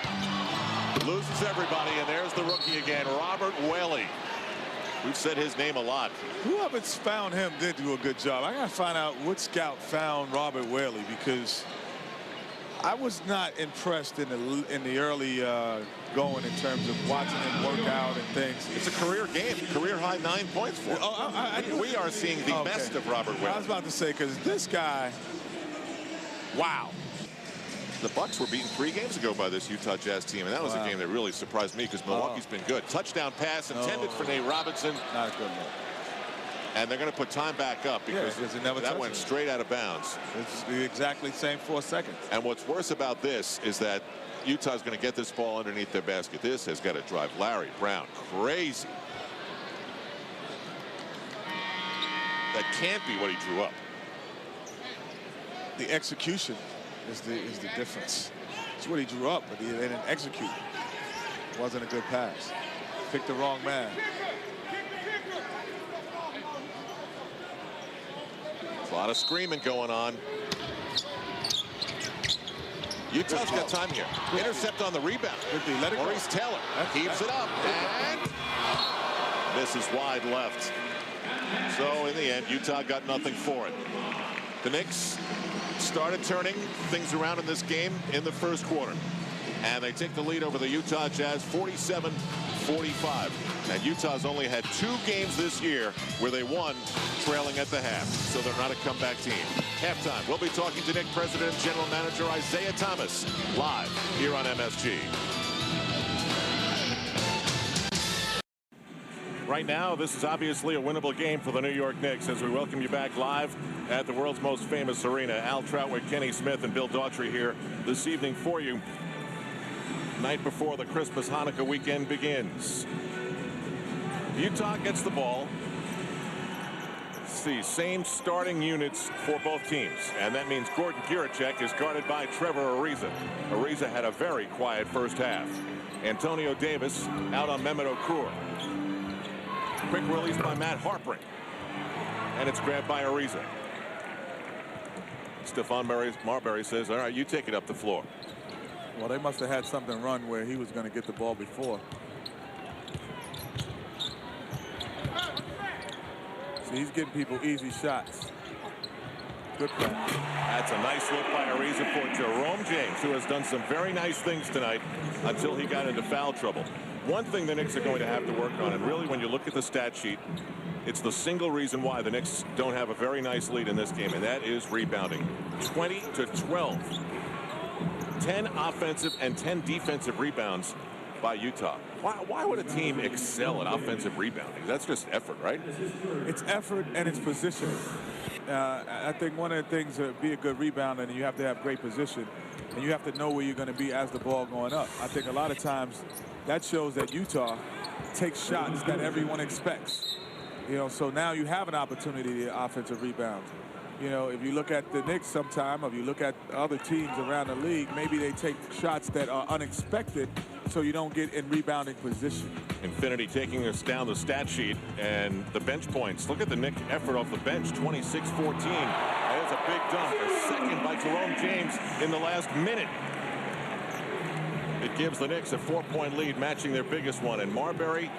loses everybody, and there's the rookie again, Robert Whaley. We've said his name a lot. Whoever's found him did do a good job. I got to find out what scout found Robert Whaley, because I was not impressed in the early going in terms of watching him work out and things. It's a career game, career high 9 points for him. We are seeing the best of Robert Whaley. I was about to say, because this guy, wow. The Bucks were beaten 3 games ago by this Utah Jazz team, and that was a game that really surprised me because Milwaukee's been good. Touchdown pass intended for Nate Robinson. Not a good look. And they're going to put time back up because that went straight out of bounds. It's the exactly same 4 seconds. And what's worse about this is that Utah's going to get this ball underneath their basket. This has got to drive Larry Brown crazy. That can't be what he drew up. The execution is the difference. It's what he drew up, but they didn't execute. It wasn't a good pass. Picked the wrong man. A lot of screaming going on. Utah's got time here. Intercept on the rebound. Maurice Taylor keeps it up and misses wide left. So in the end, Utah got nothing for it. The Knicks started turning things around in this game in the first quarter, and they take the lead over the Utah Jazz 47-45. And Utah's only had 2 games this year where they won trailing at the half, so they're not a comeback team. Halftime, we'll be talking to Knicks President and General Manager Isaiah Thomas live here on MSG. Right now, this is obviously a winnable game for the New York Knicks as we welcome you back live at the world's most famous arena. Al Troutwick, Kenny Smith, and Bill Daughtry here this evening for you. Night before the Christmas Hanukkah weekend begins. Utah gets the ball. It's the same starting units for both teams, and that means Gordon Giriček is guarded by Trevor Ariza. Ariza had a very quiet first half. Antonio Davis out on Mehmet Okur. Quick release by Matt Harpring. And it's grabbed by Ariza. Stephon Marbury says, all right, you take it up the floor. Well, they must have had something run where he was going to get the ball before. See, he's getting people easy shots. Good play. That's a nice look by Ariza for Jerome James, who has done some very nice things tonight until he got into foul trouble. One thing the Knicks are going to have to work on, and really when you look at the stat sheet, it's the single reason why the Knicks don't have a very nice lead in this game, and that is rebounding. 20-12. 10 offensive and 10 defensive rebounds by Utah. Why would a team excel at offensive rebounding? That's just effort, right? It's effort and it's positioning. I think one of the things to be a good rebounder, and you have to have great position, and you have to know where you're going to be as the ball going up. I think a lot of times that shows that Utah takes shots that everyone expects. You know, so now you have an opportunity to offensive rebound. You know, if you look at the Knicks sometime, or if you look at other teams around the league, maybe they take shots that are unexpected so you don't get in rebounding position. Infinity taking us down the stat sheet and the bench points. Look at the Knicks effort off the bench, 26-14. There's a big dunk, a second by Jerome James in the last minute. It gives the Knicks a 4-point lead, matching their biggest one, and Marbury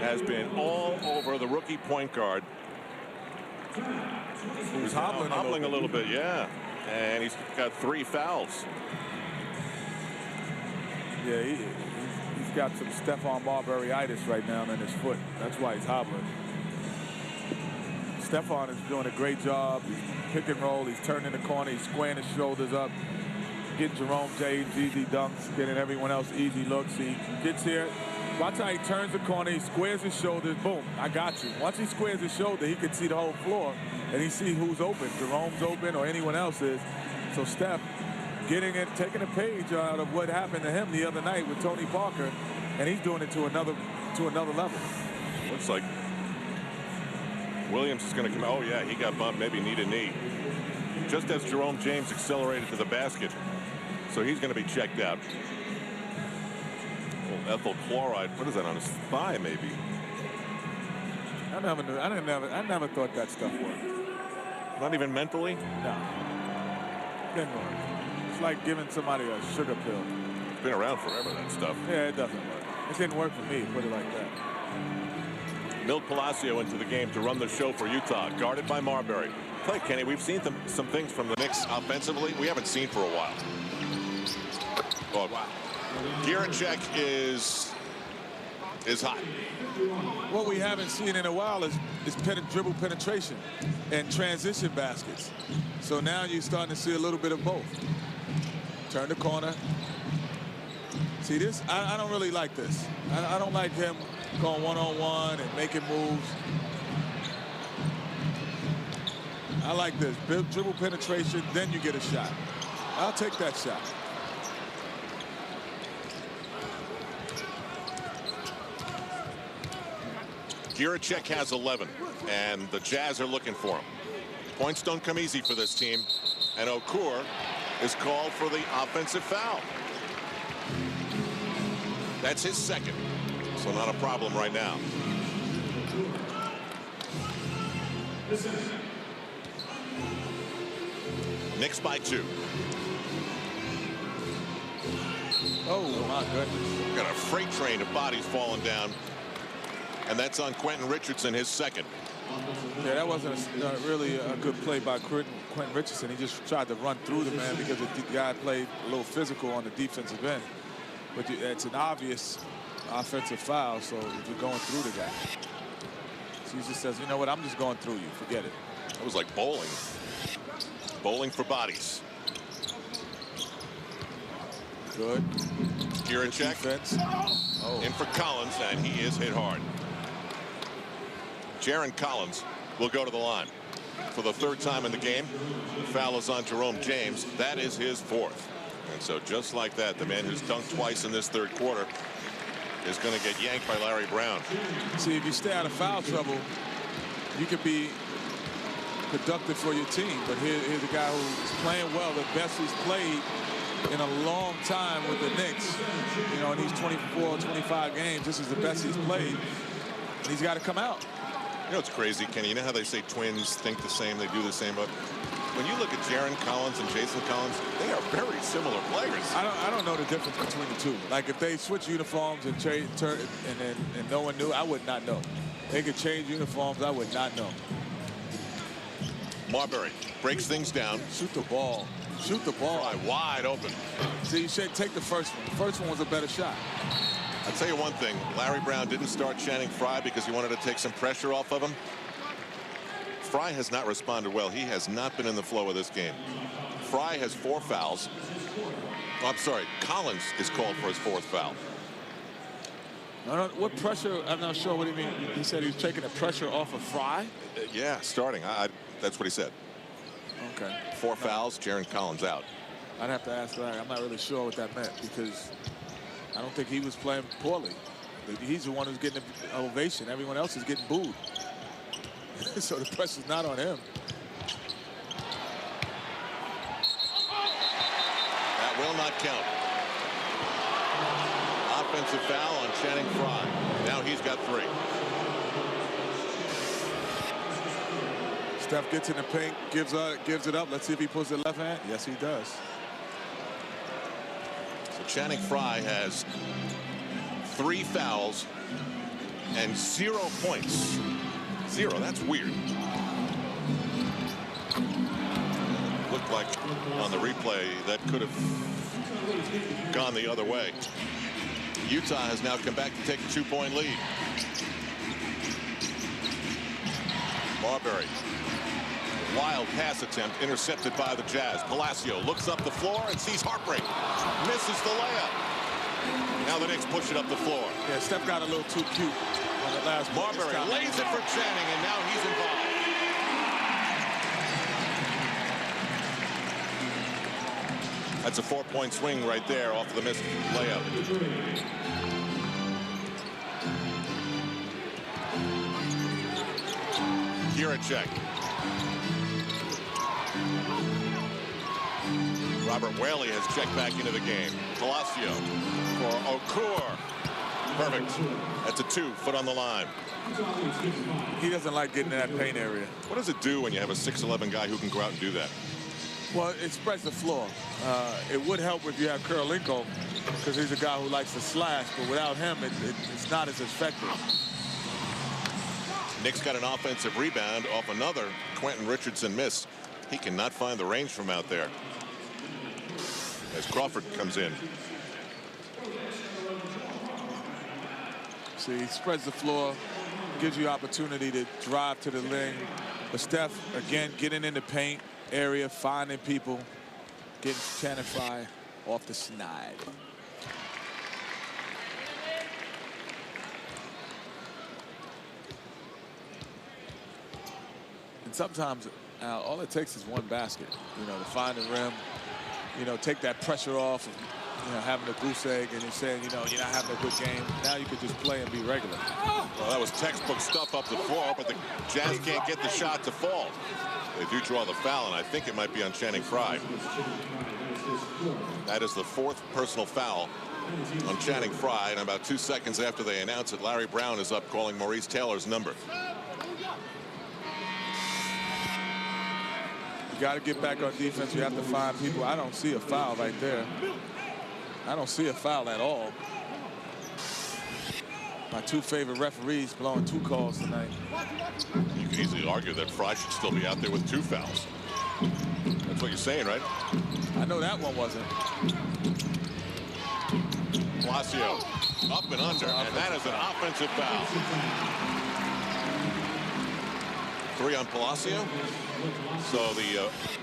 has been all over the rookie point guard. He's hobbling a little bit, yeah. And he's got 3 fouls. Yeah, he's got some Stephon Marbury-itis right now in his foot. That's why he's hobbling. Stephon is doing a great job. He's pick and roll. He's turning the corner. He's squaring his shoulders up, getting Jerome James easy dunks, getting everyone else easy looks. He gets here. Watch how he turns the corner. He squares his shoulders. Boom, I got you. Once he squares his shoulder, he can see the whole floor, and he see who's open. Jerome's open or anyone else is. So Steph getting it, taking a page out of what happened to him the other night with Tony Parker, and he's doing it to another level. Looks like Williams is going to come. Oh yeah, he got bumped, maybe knee to knee, just as Jerome James accelerated to the basket. So he's going to be checked out. Well, ethyl chloride, what is that on his thigh? Maybe. I never thought that stuff worked. Not even mentally. No. Didn't work. It's like giving somebody a sugar pill. It's been around forever, that stuff. Yeah, it doesn't work. It didn't work for me, put it like that. Milt Palacio into the game to run the show for Utah, guarded by Marbury. Play, Kenny, we've seen some things from the Knicks offensively we haven't seen for a while. Oh, wow. Giriček is hot. What we haven't seen in a while is dribble penetration and transition baskets. So now you're starting to see a little bit of both. Turn the corner. See this? I don't really like this. I don't like him going one-on-one and making moves. I like this. Dribble penetration, then you get a shot. I'll take that shot. Giriček has 11, and the Jazz are looking for him. Points don't come easy for this team, and Okur is called for the offensive foul. That's his second, so not a problem right now. Knicks by 2. Oh, my goodness. Got a freight train of bodies falling down. And that's on Quentin Richardson, his second. Yeah, that wasn't really a good play by Quentin Richardson. He just tried to run through the man because the guy played a little physical on the defensive end. But it's an obvious offensive foul, so if you're going through the guy. So he just says, you know what, I'm just going through you. Forget it. That was like bowling. Bowling for bodies. Good. Giriček defense. in for Collins, and he is hit hard. Jaron Collins will go to the line for the 3rd time in the game. The foul is on Jerome James. That is his 4th. And so just like that, the man who's dunked twice in this 3rd quarter is going to get yanked by Larry Brown. See, if you stay out of foul trouble, you could be productive for your team. But here's a guy who's playing well, the best he's played in a long time with the Knicks. You know, in these 24, 25 games, this is the best he's played. And he's got to come out. You know, it's crazy, Kenny. You know how they say twins think the same, they do the same, but when you look at Jaron Collins and Jason Collins, they are very similar players. I don't know the difference between the two. Like if they switch uniforms and turn and no one knew, I would not know. They could change uniforms, I would not know. Marbury breaks things down. Shoot the ball. Shoot the ball. Fry wide open. See, you should take the first one. The first one was a better shot. I'll tell you one thing. Larry Brown didn't start Channing Frye because he wanted to take some pressure off of him. Frye has not responded well. He has not been in the flow of this game. Frye has 4 fouls. Oh, I'm sorry. Collins is called for his 4th foul. What pressure? I'm not sure what he mean. He said he's taking the pressure off of Frye? Yeah, starting. That's what he said. Okay. 4 fouls, Jaron Collins out. I'd have to ask Larry. I'm not really sure what that meant because I don't think he was playing poorly. He's the one who's getting the ovation. Everyone else is getting booed. So the pressure's not on him. That will not count. Offensive foul on Channing Frye. Now he's got 3. Steph gets in the paint, gives it up. Let's see if he pulls the left hand. Yes, he does. So Channing Frye has 3 fouls and 0 points. 0. That's weird. Looked like on the replay that could have gone the other way. Utah has now come back to take a 2-point lead. Marbury. Wild pass attempt intercepted by the Jazz. Palacio looks up the floor and sees heartbreak. Misses the layup. Now the Knicks push it up the floor. Yeah, Steph got a little too cute on the last one. Marbury lays it for Channing, and now he's involved. That's a 4-point swing right there off of the missed layup. Giriček. Robert Whaley has checked back into the game. Palacio for Okur. Perfect. That's a 2, foot on the line. He doesn't like getting in that paint area. What does it do when you have a 6'11" guy who can go out and do that? Well, it spreads the floor. It would help if you had Kirilenko, because he's a guy who likes to slash, but without him, it's not as effective. Knicks got an offensive rebound off another Quentin Richardson miss. He cannot find the range from out there as Crawford comes in. See, he spreads the floor, gives you opportunity to drive to the lane. But Steph, again, getting in the paint area, finding people, getting Channing Frye off the snide. And sometimes all it takes is one basket, you know, to find the rim, you know, take that pressure off of, you know, having a goose egg and you're saying, you know, you're not having a good game. Now you could just play and be regular. Well, that was textbook stuff up the floor, but the Jazz can't get the shot to fall. They do draw the foul, and I think it might be on Channing Frye. That is the 4th personal foul on Channing Frye, and about 2 seconds after they announce it, Larry Brown is up calling Maurice Taylor's number. You got to get back on defense. You have to find people. I don't see a foul right there. I don't see a foul at all. My 2 favorite referees blowing 2 calls tonight. You can easily argue that Frye should still be out there with 2 fouls. That's what you're saying, right? I know that one wasn't. Palacio up and under, and that is an offensive foul. 3 on Palacio. So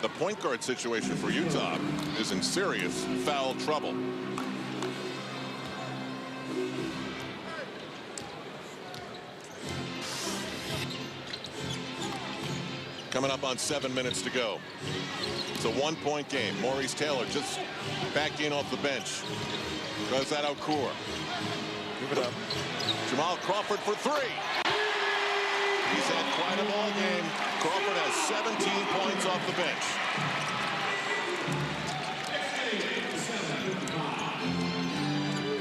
the point guard situation for Utah is in serious foul trouble. coming up on 7 minutes to go. It's a 1-point game. Maurice Taylor just back in off the bench. Goes that Okur. Give it up. Jamal Crawford for 3. He's had quite a ball game. Crawford has 17 points off the bench.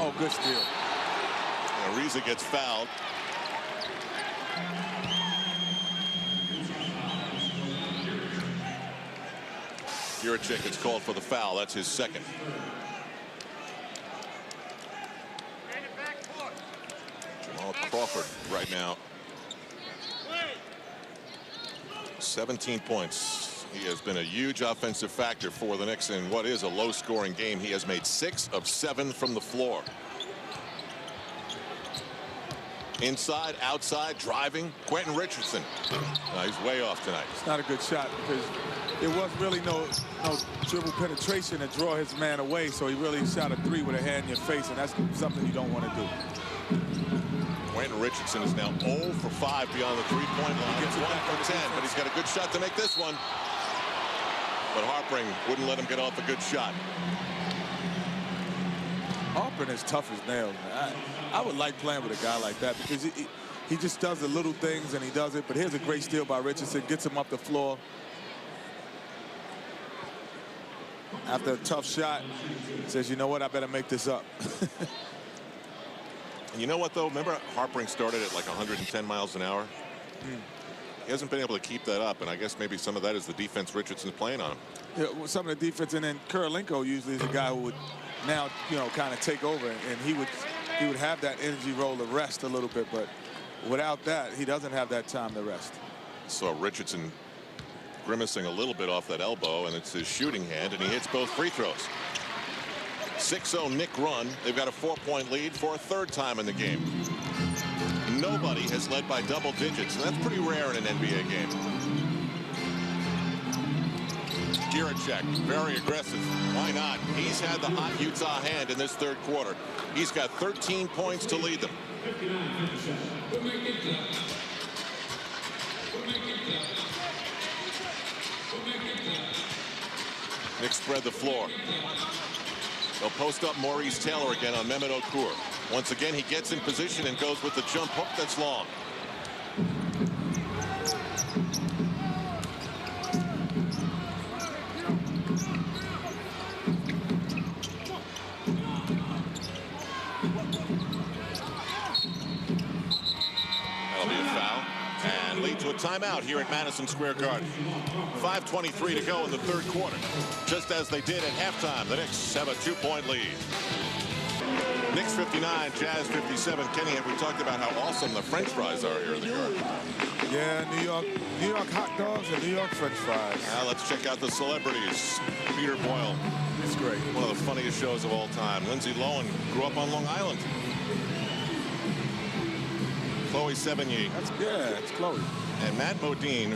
Oh, good steal. Ariza gets fouled. Giriček gets called for the foul. That's his second. Jamal Crawford right now. 17 points. He has been a huge offensive factor for the Knicks in what is a low-scoring game. He has made 6 of 7 from the floor. Inside, outside, driving. Quentin Richardson. He's way off tonight. It's not a good shot because there was really no dribble penetration to draw his man away, so he really shot a 3 with a hand in your face, and that's something you don't want to do. Quentin Richardson is now 0 for 5 beyond the three-point line. It's 1 for 10, but he's got a good shot to make this one. But Harpring wouldn't let him get off a good shot. Harpring is tough as nails, man. I would like playing with a guy like that because he just does the little things and he does it. But here's a great steal by Richardson. Gets him up the floor. After a tough shot, says, you know what, I better make this up. And you know what, though? Remember Harpring started at like 110 miles an hour? He hasn't been able to keep that up, and I guess maybe some of that is the defense Richardson's playing on him. Yeah, well, some of the defense, and then Kirilenko usually is a guy who would now, kind of take over, and he would have that energy roll to rest a little bit, but without that, he doesn't have that time to rest. So Richardson grimacing a little bit off that elbow, and it's his shooting hand, and he hits both free throws. 6-0 Knick run. They've got a 4-point lead for a 3rd time in the game. Nobody has led by double digits, and that's pretty rare in an NBA game. Giriček, very aggressive. Why not? He's had the hot Utah hand in this 3rd quarter. He's got 13 points to lead them. Knicks spread the floor. They'll post up Maurice Taylor again on Mehmet Okur. Once again, he gets in position and goes with the jump hook that's long. That'll be a foul and lead to a timeout here at Madison Square Garden. 5:23 to go in the 3rd quarter. Just as they did at halftime, the Knicks have a 2-point lead. Knicks 59, Jazz 57. Kenny, have we talked about how awesome the French fries are here in the Garden? Yeah, New York hot dogs and New York French fries. Now let's check out the celebrities. Peter Boyle. It's great. One of the funniest shows of all time. Lindsay Lohan grew up on Long Island. Chloe Sevigny. It's Chloe. And Matt Modine,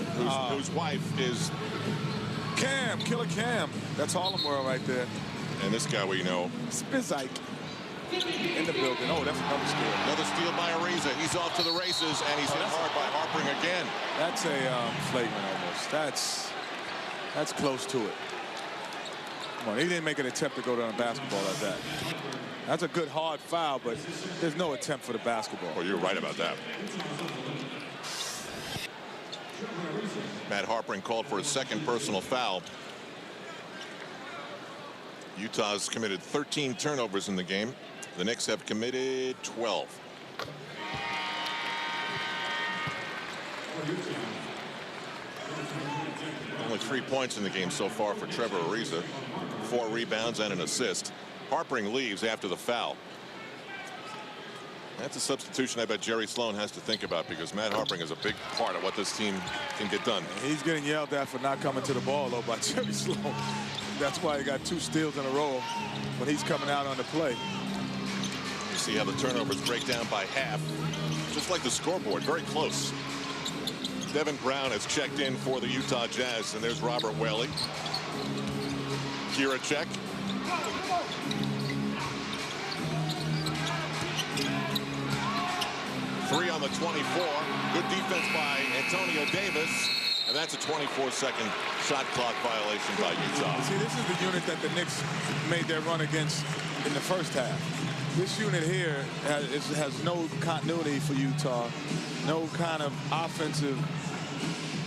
whose wife is Cam, Killer Cam. That's Harlem World right there. And this guy we know. Spizike in the building. Oh, that's another steal. Another steal by Ariza. He's off to the races, and he's hit hard by Harpring again. That's a flagrant almost. That's close to it. Come on, he didn't make an attempt to go down a basketball like that. That's a good hard foul, but there's no attempt for the basketball. Well, you're right about that. Matt Harpring called for a 2nd personal foul. Utah's committed 13 turnovers in the game. The Knicks have committed 12. Only 3 points in the game so far for Trevor Ariza. 4 rebounds and an assist. Harpring leaves after the foul. That's a substitution I bet Jerry Sloan has to think about because Matt Harpring is a big part of what this team can get done. He's getting yelled at for not coming to the ball, though, by Jerry Sloan. That's why he got 2 steals in a row when he's coming out on the play. You see how the turnovers break down by half. Just like the scoreboard, very close. Devin Brown has checked in for the Utah Jazz, and there's Robert Whaley. Giriček. Three on the 24. Good defense by Antonio Davis. And that's a 24-second shot clock violation by Utah. See, this is the unit that the Knicks made their run against in the first half. This unit here has no continuity for Utah, no kind of offensive,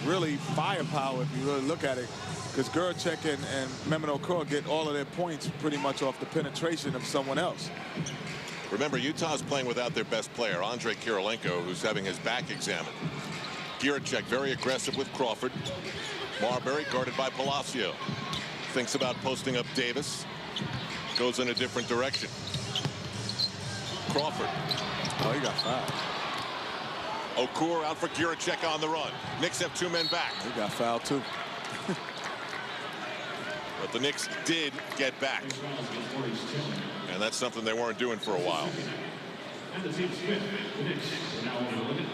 really firepower if you really look at it, because Giriček and Marbury22p get all of their points pretty much off the penetration of someone else. Remember, Utah's playing without their best player, Kirilenko, who's having his back examined. Giriček very aggressive with Crawford. Marbury guarded by Palacio. Thinks about posting up Davis. Goes in a different direction. Crawford. Oh, he got fouled. Okur out for Giriček on the run. Knicks have 2 men back. He got fouled too. But the Knicks did get back. And that's something they weren't doing for a while. And the team's fifth, the Knicks are now on the limit.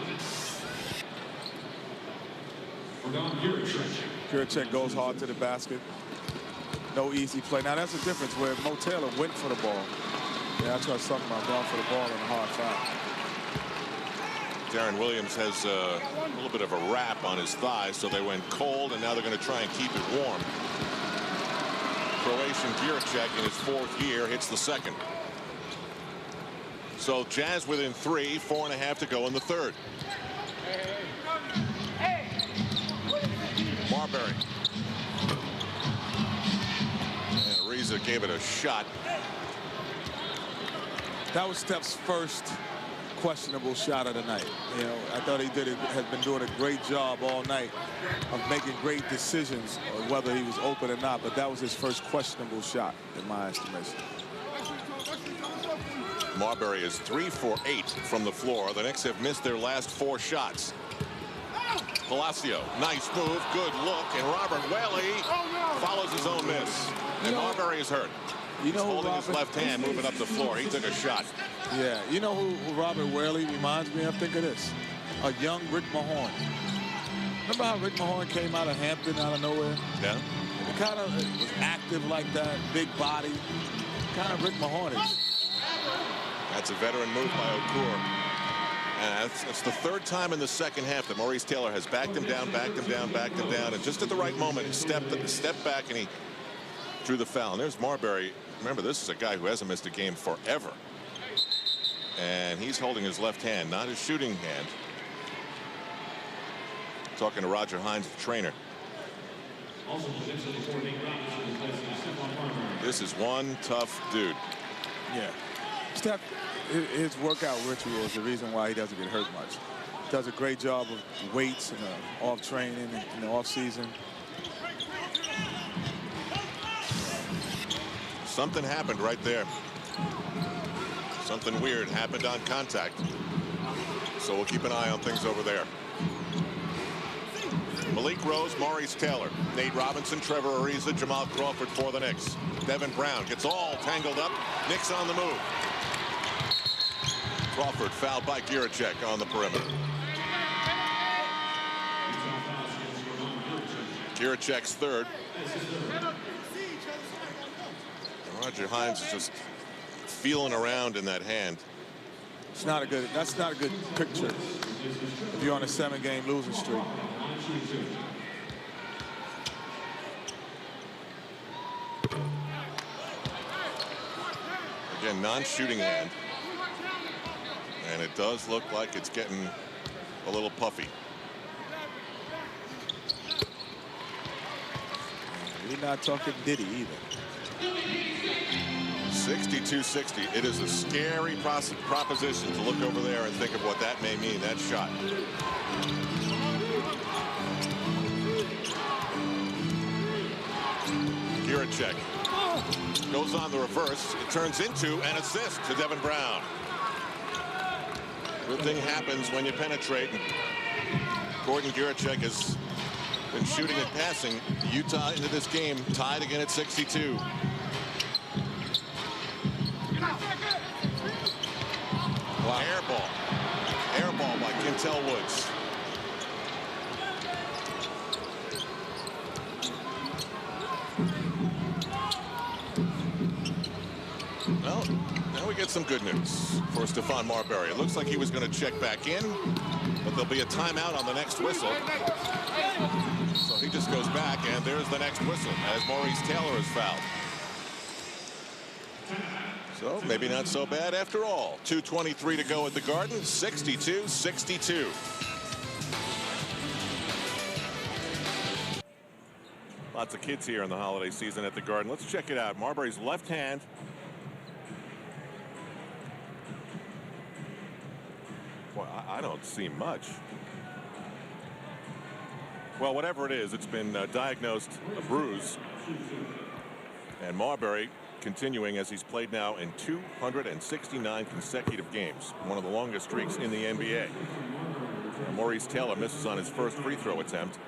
Giriček goes hard to the basket. No easy play. Now that's the difference where Mo Taylor went for the ball. Yeah, that's what I was talking about, going for the ball in a hard foul. Darren Williams has a little bit of a wrap on his thigh, so they went cold, and now they're going to try and keep it warm. Croatian Giriček in his 4th year hits the 2nd. So Jazz within 3, 4.5 to go in the 3rd. Marbury. And Ariza gave it a shot. That was Steph's first questionable shot of the night. You know, I thought had been doing a great job all night of making great decisions on whether he was open or not, but that was his first questionable shot in my estimation. Marbury is 3 for 8 from the floor. The Knicks have missed their last 4 shots. Palacio, nice move, good look, and Robert Whaley follows his own miss. And Marbury is hurt. He's holding his left hand, moving up the floor. He took a shot. Yeah, you know who Robert Whaley reminds me of? Think of this. A young Rick Mahorn. Remember how Rick Mahorn came out of Hampton out of nowhere? Yeah. He kind of was active like that, big body. Kind of Rick Mahorn is. That's a veteran move by Okur. And it's the 3rd time in the 2nd half that Maurice Taylor has backed him down, backed him down, backed him down. And just at the right moment, he stepped back and he drew the foul. And there's Marbury. Remember, this is a guy who hasn't missed a game forever. And he's holding his left hand, not his shooting hand. Talking to Roger Hines, the trainer. This is one tough dude. Yeah. Steph, his workout ritual is the reason why he doesn't get hurt much. Does a great job of weights and off training in the off season. Something happened right there. Something weird happened on contact. So we'll keep an eye on things over there. Malik Rose, Maurice Taylor, Nate Robinson, Trevor Ariza, Jamal Crawford for the Knicks. Devin Brown gets all tangled up. Knicks on the move. Crawford fouled by Giriček on the perimeter. Giriček's 3rd. Roger Hines is just feeling around in that hand. It's not a good. That's not a good picture if you're on a 7-game losing streak. Again, non-shooting hand. And it does look like it's getting a little puffy. We're not talking Diddy either. 62-60. It is a scary proposition to look over there and think of what that may mean, that shot. Giriček goes on the reverse. It turns into an assist to Devin Brown. Good thing happens when you penetrate. Gordon Giriček has been shooting and passing Utah into this game, tied again at 62. Wow. Air ball by Quintel Woods. Well, now we get some good news for Stephon Marbury. It looks like he was going to check back in. But there'll be a timeout on the next whistle. So he just goes back, and there's the next whistle as Maurice Taylor is fouled. So maybe not so bad after all. 2:23 to go at the Garden. 62-62. Lots of kids here in the holiday season at the Garden. Let's check it out. Marbury's left hand. Boy, I don't see much. Well, whatever it is, it's been diagnosed a bruise. And Marbury continuing as he's played now in 269 consecutive games. One of the longest streaks in the NBA. And Maurice Taylor misses on his first free throw attempt.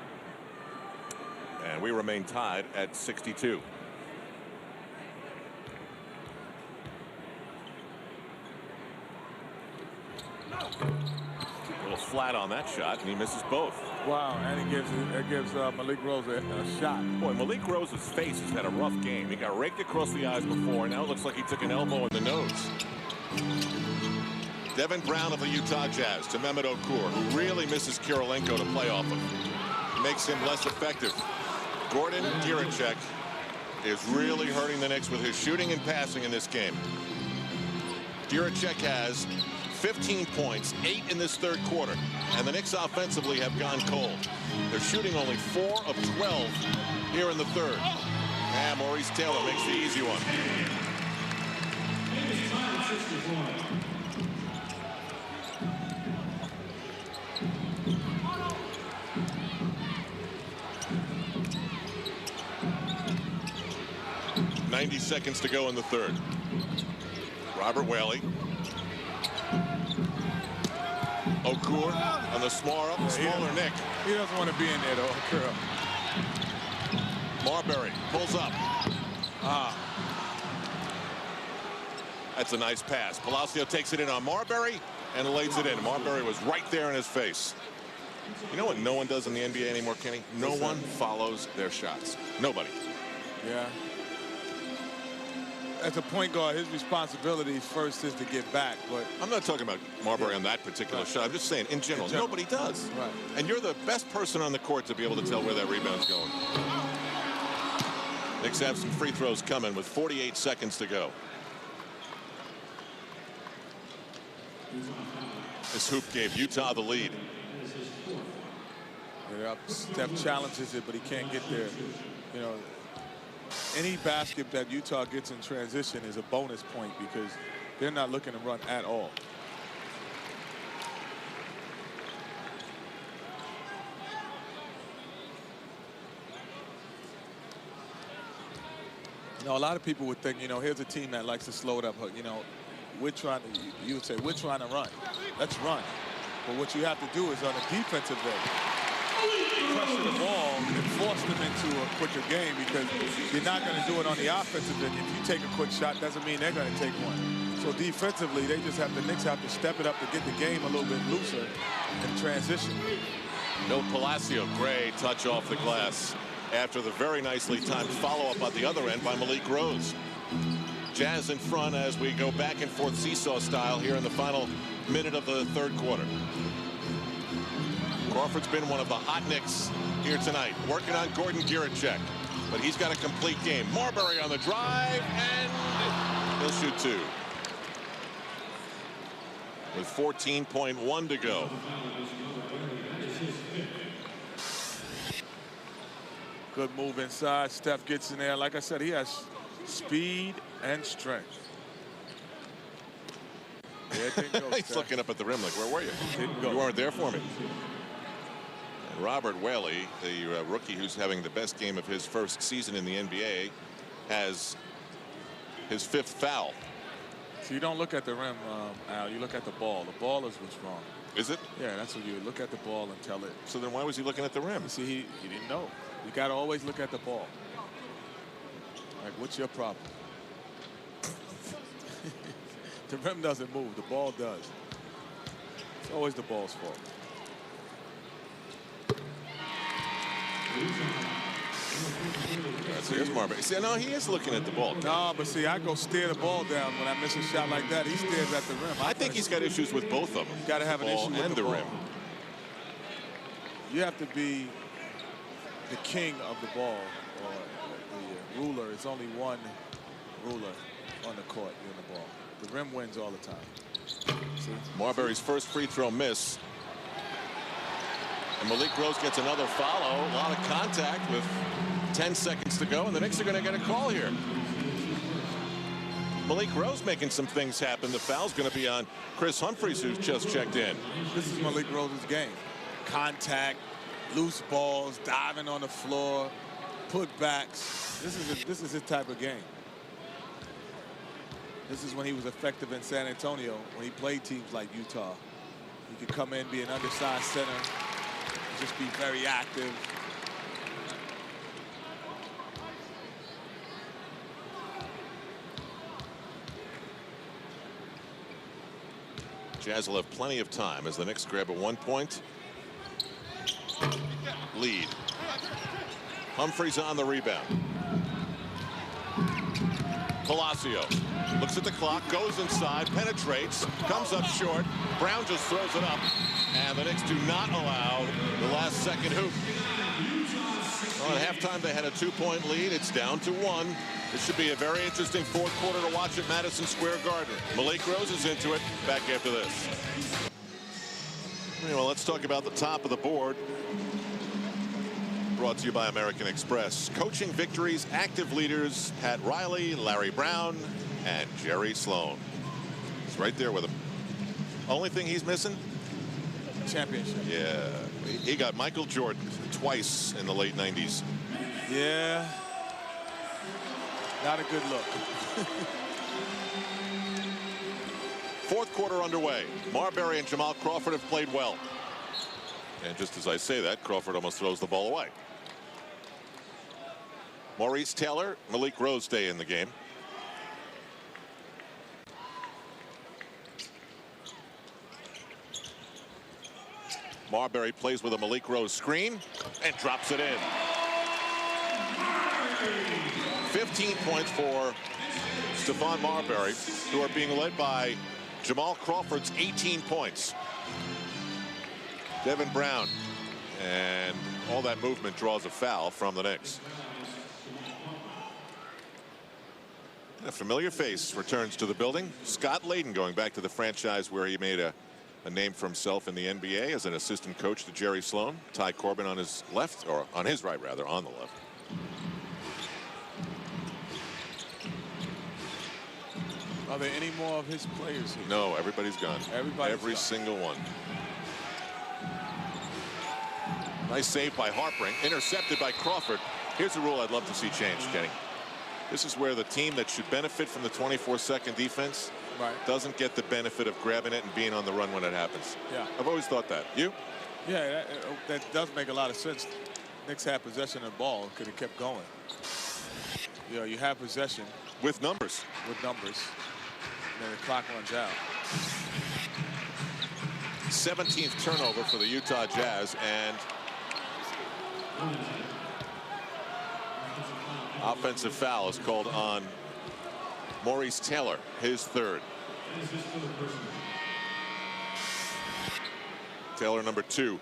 And we remain tied at 62. A little flat on that shot, and he misses both. Wow, and it gives Malik Rose a shot. Boy, Malik Rose's face has had a rough game. He got raked across the eyes before, and now it looks like he took an elbow in the nose. Devin Brown of the Utah Jazz to Mehmet Okur, who really misses Kirilenko to play off of. Makes him less effective. Gordon Giriček is really hurting the Knicks with his shooting and passing in this game. Giriček has 15 points, 8 in this third quarter, and the Knicks offensively have gone cold. They're shooting only 4 of 12 here in the third. And Maurice Taylor makes the easy one. 90 seconds to go in the third. Robert Whaley. Okur on the smaller Nick. He doesn't want to be in there, though, Okur. Marbury pulls up. That's a nice pass. Palacio takes it in on Marbury and lays it in. Marbury was right there in his face. You know what no one does in the NBA anymore, Kenny? No one follows their shots. Nobody. Yeah. As a point guard, his responsibility first is to get back. But I'm not talking about Marbury on that particular shot. I'm just saying, in general, nobody does. Right. And you're the best person on the court to be able to tell where that rebound's going. Knicks have some free throws coming with 48 seconds to go. This hoop gave Utah the lead. Steph challenges it, but he can't get there. You know, any basket that Utah gets in transition is a bonus point because they're not looking to run at all. You know, a lot of people would think, you know, here's a team that likes to slow it up. You know, you would say, we're trying to run. Let's run. But what you have to do is on the defensive end, pressure the ball and force them into a quicker game because you're not going to do it on the offensive end. If you take a quick shot, doesn't mean they're going to take one. So defensively, the Knicks have to step it up to get the game a little bit looser in transition. Bill Palacio, great touch off the glass after the very nicely timed follow-up at the other end by Malik Rose. Jazz in front as we go back and forth seesaw style here in the final minute of the third quarter. Crawford's been one of the hot Knicks here tonight, working on Gordon Giriček, but he's got a complete game. Marbury on the drive, and he'll shoot two. With 14.1 to go. Good move inside. Steph gets in there. Like I said, he has speed and strength. Yeah, it didn't go, he's looking up at the rim like, where were you? Didn't go. You weren't there for me. And Robert Whaley, the rookie who's having the best game of his first season in the NBA, has his 5th foul. So you don't look at the rim, Al. You look at the ball. The ball is what's wrong. Is it? Yeah, that's what you look at the ball and tell it. So then why was he looking at the rim? You see, he didn't know. You got to always look at the ball. Like, what's your problem? The rim doesn't move. The ball does. It's always the ball's fault. So here's Marbury. See, no, he is looking at the ball. No, but see, I go stare the ball down when I miss a shot like that. He stares at the rim. I think he's got issues with both of them. You got to have an issue with the ball. rim. you have to be the king of the ball, or the ruler. It's only one ruler on the court in the ball. The rim wins all the time. See? Marbury's first free throw miss. And Malik Rose gets another follow. A lot of contact with 10 seconds to go, and the Knicks are going to get a call here. Malik Rose making some things happen. The foul's going to be on Chris Humphries, who's just checked in. This is Malik Rose's game. Contact, loose balls, diving on the floor, putbacks. This is his type of game. This is when he was effective in San Antonio, when he played teams like Utah. He could come in, be an undersized center, just be very active. Jazz will have plenty of time as the Knicks grab a 1-point lead. Humphries on the rebound. Palacio looks at the clock, goes inside, penetrates, comes up short. Brown just throws it up, and the Knicks do not allow the last second hoop. Well, at halftime they had a 2-point lead. It's down to 1. This should be a very interesting fourth quarter to watch at Madison Square Garden. Malik Rose is into it. Back after this. Well, let's talk about the top of the board. Brought to you by American Express. Coaching victories, active leaders, Pat Riley, Larry Brown, and Jerry Sloan. He's right there with him. Only thing he's missing? Championship. Yeah. He got Michael Jordan twice in the late 90s. Yeah. Not a good look. Fourth quarter underway. Marbury and Jamal Crawford have played well. And just as I say that, Crawford almost throws the ball away. Maurice Taylor, Malik Rose stay in the game. Marbury plays with a Malik Rose screen and drops it in. 15 points for Stephon Marbury, who are being led by Jamal Crawford's 18 points. Devin Brown, and all that movement draws a foul from the Knicks. A familiar face returns to the building. Scott Layden, going back to the franchise where he made a name for himself in the NBA as an assistant coach to Jerry Sloan. Ty Corbin on his left, or on his right rather, on the left. Are there any more of his players here? No, everybody's gone. Every gone. single one. Nice save by Harpring, intercepted by Crawford. Here's a rule I'd love to see changed, Kenny. This is where the team that should benefit from the 24-second defense doesn't get the benefit of grabbing it and being on the run when it happens. Yeah. I've always thought that. You? Yeah, that does make a lot of sense. Knicks had possession of the ball, could have kept going. You know, you have possession. With numbers. With numbers. And then the clock runs out. 17th turnover for the Utah Jazz, and offensive foul is called on Maurice Taylor, his third. Taylor, number 2.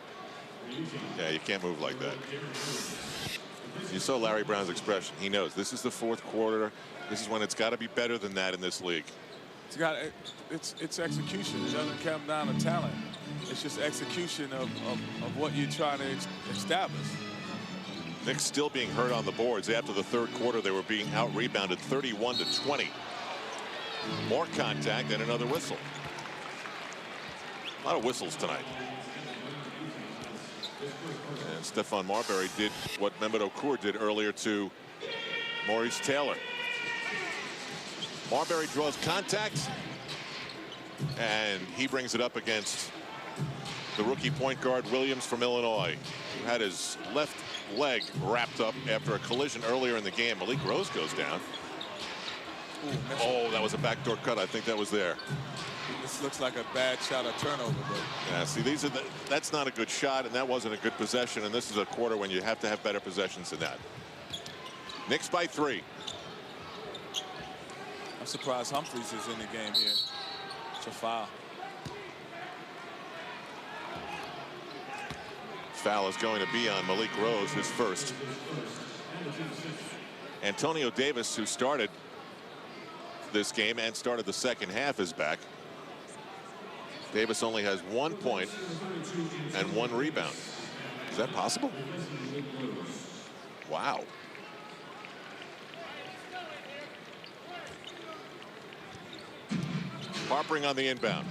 Yeah, you can't move like that. You saw Larry Brown's expression. He knows this is the fourth quarter. This is when it's got to be better than that in this league. It's execution. It doesn't come down to talent. It's just execution of what you're trying to establish. Knicks still being hurt on the boards. After the third quarter, they were being out-rebounded 31-20. More contact and another whistle. A lot of whistles tonight. And Stephon Marbury did what Mehmet Okur did earlier to Maurice Taylor. Marbury draws contact, and he brings it up against the rookie point guard Williams from Illinois, who had his left leg wrapped up after a collision earlier in the game. Malik Rose goes down. Oh, that was a backdoor cut. I think that was there. This looks like a bad shot, a turnover. But yeah, see, that's not a good shot, and that wasn't a good possession. And this is a quarter when you have to have better possessions than that. Knicks by 3. I'm surprised Humphries is in the game here. It's a foul. Foul is going to be on Malik Rose, his first. Antonio Davis, who started this game and started the second half, is back. Davis only has 1 point and 1 rebound. Is that possible? Wow. Harpering on the inbound.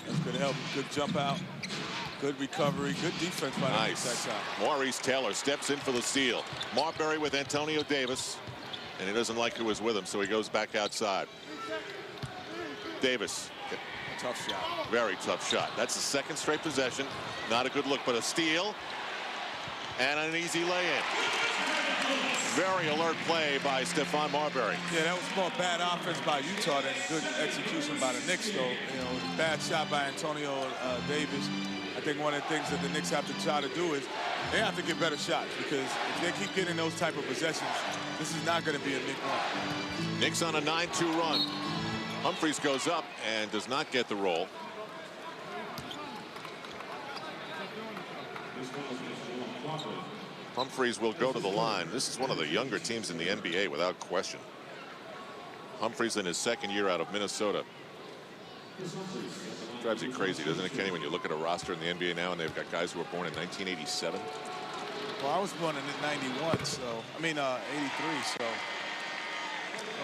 That's going to help. Good jump out. Good recovery. Good defense by the Knicks that time. Maurice Taylor steps in for the steal. Marbury with Antonio Davis. And he doesn't like who was with him, so he goes back outside. Davis. Tough shot. Very tough shot. That's the second straight possession. Not a good look, but a steal. And an easy lay-in. Very alert play by Stephon Marbury. Yeah, that was more bad offense by Utah than good execution by the Knicks, though. You know, bad shot by Antonio Davis. I think one of the things that the Knicks have to try to do is they have to get better shots, because if they keep getting those type of possessions, this is not going to be a Knicks run. Knicks on a 9-2 run. Humphries goes up and does not get the roll. Humphries will go to the line. This is one of the younger teams in the NBA without question. Humphries in his second year out of Minnesota. Drives you crazy, doesn't it, Kenny, when you look at a roster in the NBA now and they've got guys who were born in 1987? Well, I was born in 91, so, I mean, 83, so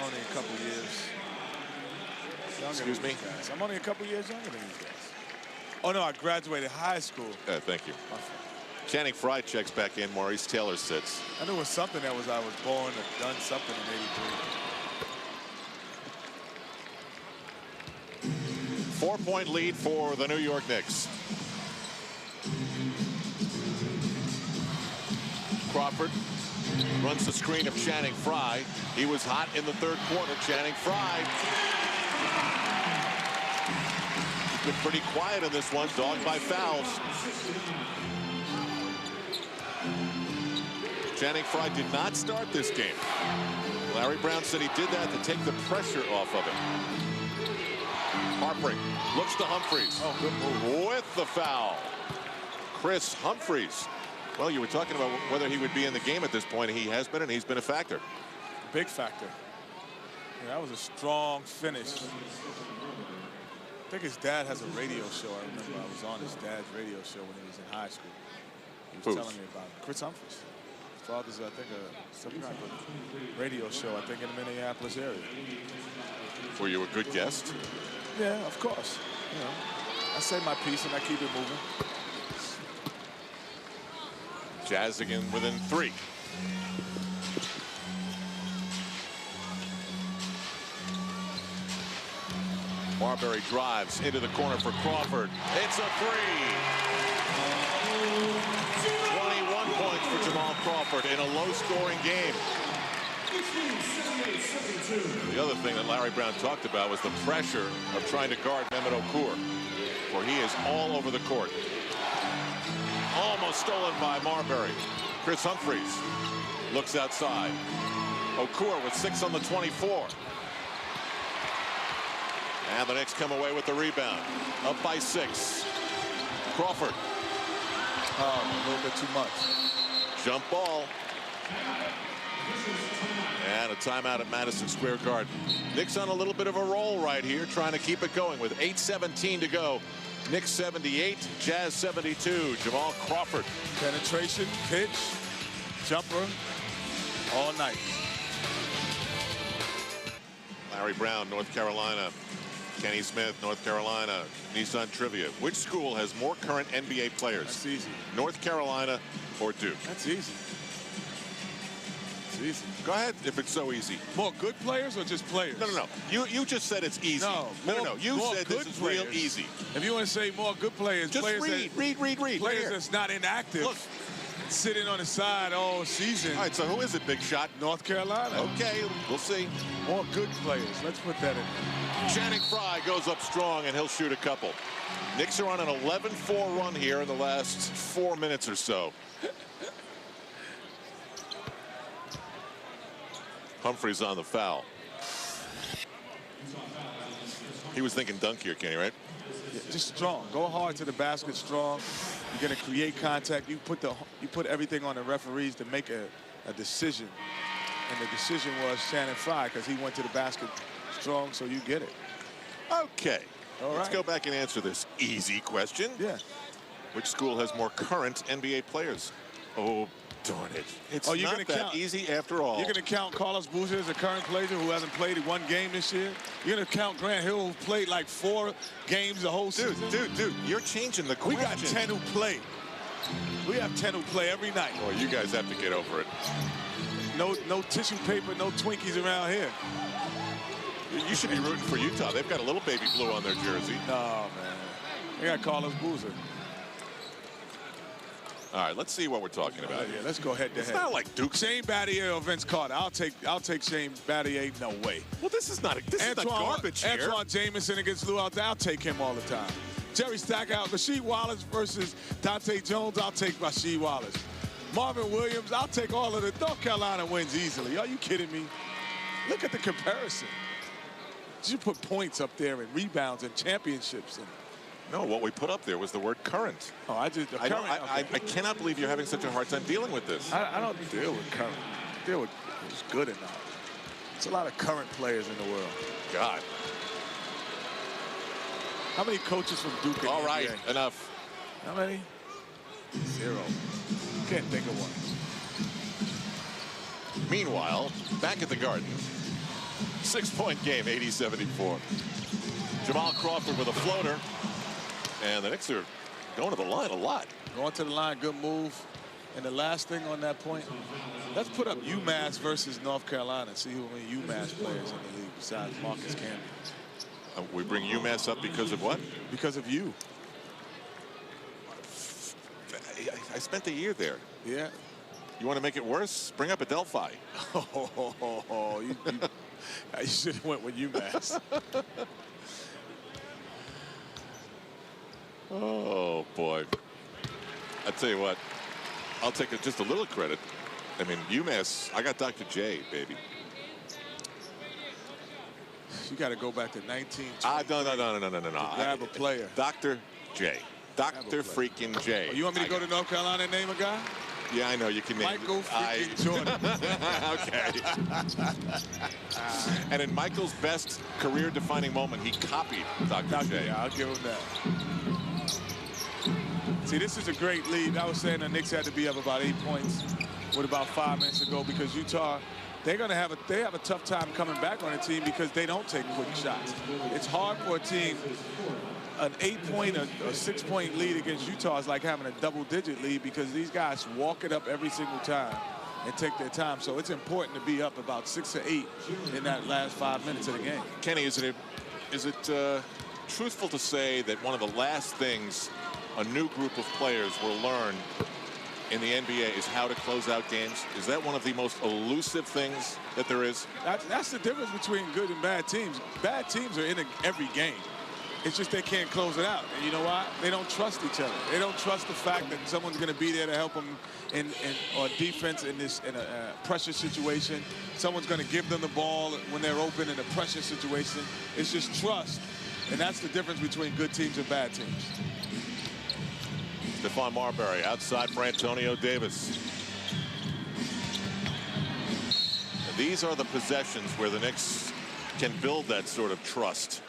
only a couple years. Excuse me? I'm only a couple years younger than these guys. Oh, no, I graduated high school. Thank you. Channing Frye checks back in. Maurice Taylor sits. I knew it was something that was I was born or done something in 83. 4-point lead for the New York Knicks. Crawford runs the screen of Channing Frye. He was hot in the third quarter. Channing Frye. He's been pretty quiet in this one, dogged by fouls. Channing Frye did not start this game. Larry Brown said he did that to take the pressure off of it. Harpering looks to Humphries. Oh, good move. With the foul. Chris Humphries. Well, you were talking about whether he would be in the game at this point. He has been, and he's been a factor. Big factor. Yeah, that was a strong finish. I think his dad has a radio show. I remember I was on his dad's radio show when he was in high school. He was telling me about it. Chris Humphries. His father's, I think, some kind of radio show, I think, in the Minneapolis area. Were you a good guest? Yeah, of course. You know, I say my piece and I keep it moving. Jazz again within 3. Marbury drives into the corner for Crawford. It's a 3. 21 points for Jamal Crawford in a low-scoring game. The other thing that Larry Brown talked about was the pressure of trying to guard Mehmet Okur, where he is all over the court. Almost stolen by Marbury. Chris Humphries looks outside. Okur with 6 on the 24. And the Knicks come away with the rebound. Up by 6. Crawford. Oh, a little bit too much. Jump ball. And a timeout at Madison Square Garden. Knicks on a little bit of a roll right here, trying to keep it going with 8:17 to go. Knicks 78, Jazz 72. Jamal Crawford. Penetration, pitch, jumper, all night. Larry Brown, North Carolina. Kenny Smith, North Carolina. Nissan Trivia. Which school has more current NBA players? That's easy. North Carolina or Duke? That's easy. It's easy. Go ahead if it's so easy. More good players or just players? No. You just said it's easy. No. You said this is real easy. If you want to say more good players, just players read. Players that's not inactive. Look. Sitting on the side all season. All right, so who is it, Big Shot? North Carolina. Okay, we'll see. More good players. Let's put that in. Channing Frye goes up strong, and he'll shoot a couple. Knicks are on an 11-4 run here in the last 4 minutes or so. Humphries on the foul. He was thinking dunk here, Kenny, right? Yeah, just strong. Go hard to the basket, strong. You're going to create contact. You put everything on the referees to make a decision. And the decision was Shannon Fry because he went to the basket strong, so you get it. Okay. All right. Let's go back and answer this easy question. Yeah. Which school has more current NBA players? Oh, darn it. It's you're not gonna that easy after all. You're going to count Carlos Boozer as a current player who hasn't played one game this year? You're going to count Grant Hill, who played like 4 games the whole season? Dude, you're changing the question. We got 10 who play. We have 10 who play every night. Well, you guys have to get over it. No tissue paper, no Twinkies around here. You should be rooting for Utah. They've got a little baby blue on their jersey. No, man. They got Carlos Boozer. All right, let's see what we're talking about. Yeah, let's go head to head. It's not like Duke. Shane Battier or Vince Carter. I'll take Shane Battier. No way. Well, this is not garbage here. Antoine Jameson against Lou out there. I'll take him all the time. Jerry Stackhouse, Rasheed Wallace versus Dante Jones. I'll take Rasheed Wallace. Marvin Williams. I'll take all of the. North Carolina wins easily. Are you kidding me? Look at the comparison. You put points up there and rebounds and championships. No, what we put up there was the word current. Oh, I cannot believe you're having such a hard time dealing with this. I don't deal with current. I deal with who's good enough. There's a lot of current players in the world. God. How many coaches from Duke? All right, enough. How many? 0. Can't think of one. Meanwhile, back at the Garden. 6-point game, 80-74. Jamal Crawford with a floater. And the Knicks are going to the line a lot. Going to the line, good move. And the last thing on that point, let's put up UMass versus North Carolina and see who many UMass players in the league besides Marcus Camby. We bring UMass up because of what? Because of you. I spent a year there. Yeah. You want to make it worse? Bring up Adelphi. You should have went with UMass. Oh, boy. I tell you what, I'll take just a little credit. I mean, UMass, I got Dr. J, baby. You got to go back to 19. No. Grab a player. Dr. J. Dr. freaking J. Oh, you want me to go to North Carolina and name a guy? Yeah, I know. You can name Michael freaking Jordan. Okay. And in Michael's best career-defining moment, he copied Dr. J. Yeah, I'll give him that. See, this is a great lead. I was saying the Knicks had to be up about 8 points with about 5 minutes to go because Utah, they have a tough time coming back on a team because they don't take quick shots. It's hard for a team. An 8-point or 6-point lead against Utah is like having a double-digit lead because these guys walk it up every single time and take their time. So it's important to be up about 6 to 8 in that last 5 minutes of the game. Kenny, is it truthful to say that one of the last things a new group of players will learn in the NBA is how to close out games? Is that one of the most elusive things that there is? That's the difference between good and bad teams. Bad teams are in every game. It's just they can't close it out. And you know why? They don't trust each other. They don't trust the fact that someone's going to be there to help them or defense in a pressure situation. Someone's going to give them the ball when they're open in a pressure situation. It's just trust. And that's the difference between good teams and bad teams. Stephon Marbury outside for Antonio Davis. And these are the possessions where the Knicks can build that sort of trust.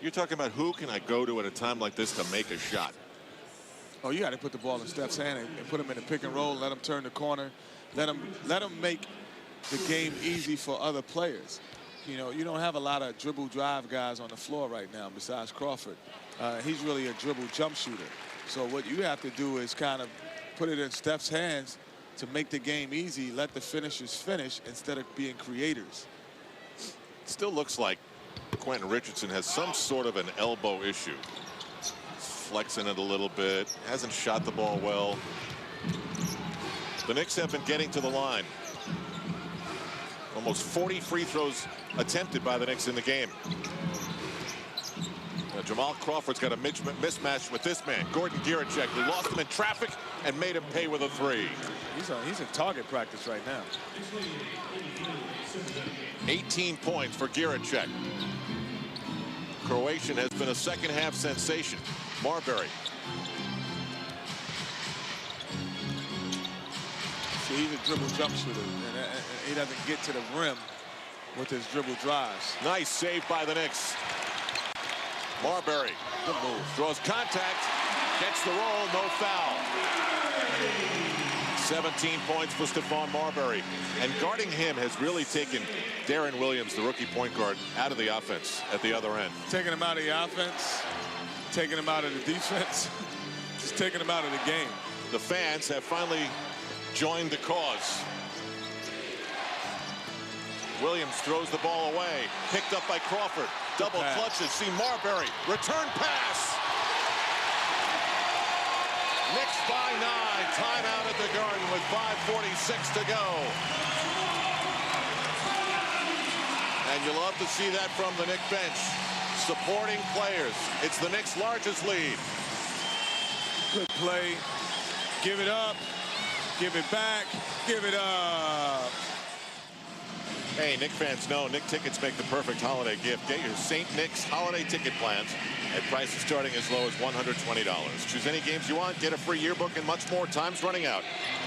You're talking about who can I go to at a time like this to make a shot? Oh, you got to put the ball in Steph's hand and put him in a pick and roll, let him turn the corner, let him make the game easy for other players. You know, you don't have a lot of dribble drive guys on the floor right now besides Crawford. He's really a dribble jump shooter. So what you have to do is kind of put it in Steph's hands to make the game easy, let the finishers finish instead of being creators. It still looks like Quentin Richardson has some sort of an elbow issue. He's flexing it a little bit. Hasn't shot the ball well. The Knicks have been getting to the line. Almost 40 free throws attempted by the Knicks in the game. Now, Jamal Crawford's got a mismatch with this man, Gordon Giriček, who lost him in traffic and made him pay with a 3. He's in target practice right now. 18 points for Giriček. Croatian has been a second-half sensation. Marbury. See, he's a dribble jump shooter, and he doesn't get to the rim with his dribble drives. Nice save by the Knicks. Marbury draws contact, gets the roll, no foul. 17 points for Stephon Marbury. And guarding him has really taken Darren Williams, the rookie point guard, out of the offense at the other end. Taking him out of the offense, taking him out of the defense, just taking him out of the game. The fans have finally joined the cause. Williams throws the ball away, picked up by Crawford. Double clutches, see Marbury, return pass. Knicks by 9, timeout at the Garden with 5:46 to go. And you love to see that from the Knicks bench. Supporting players. It's the Knicks' largest lead. Good play. Give it up. Give it back. Give it up. Hey, Knicks fans know Knicks tickets make the perfect holiday gift. Get your St. Nick's holiday ticket plans at prices starting as low as $120. Choose any games you want, get a free yearbook, and much more. Time's running out.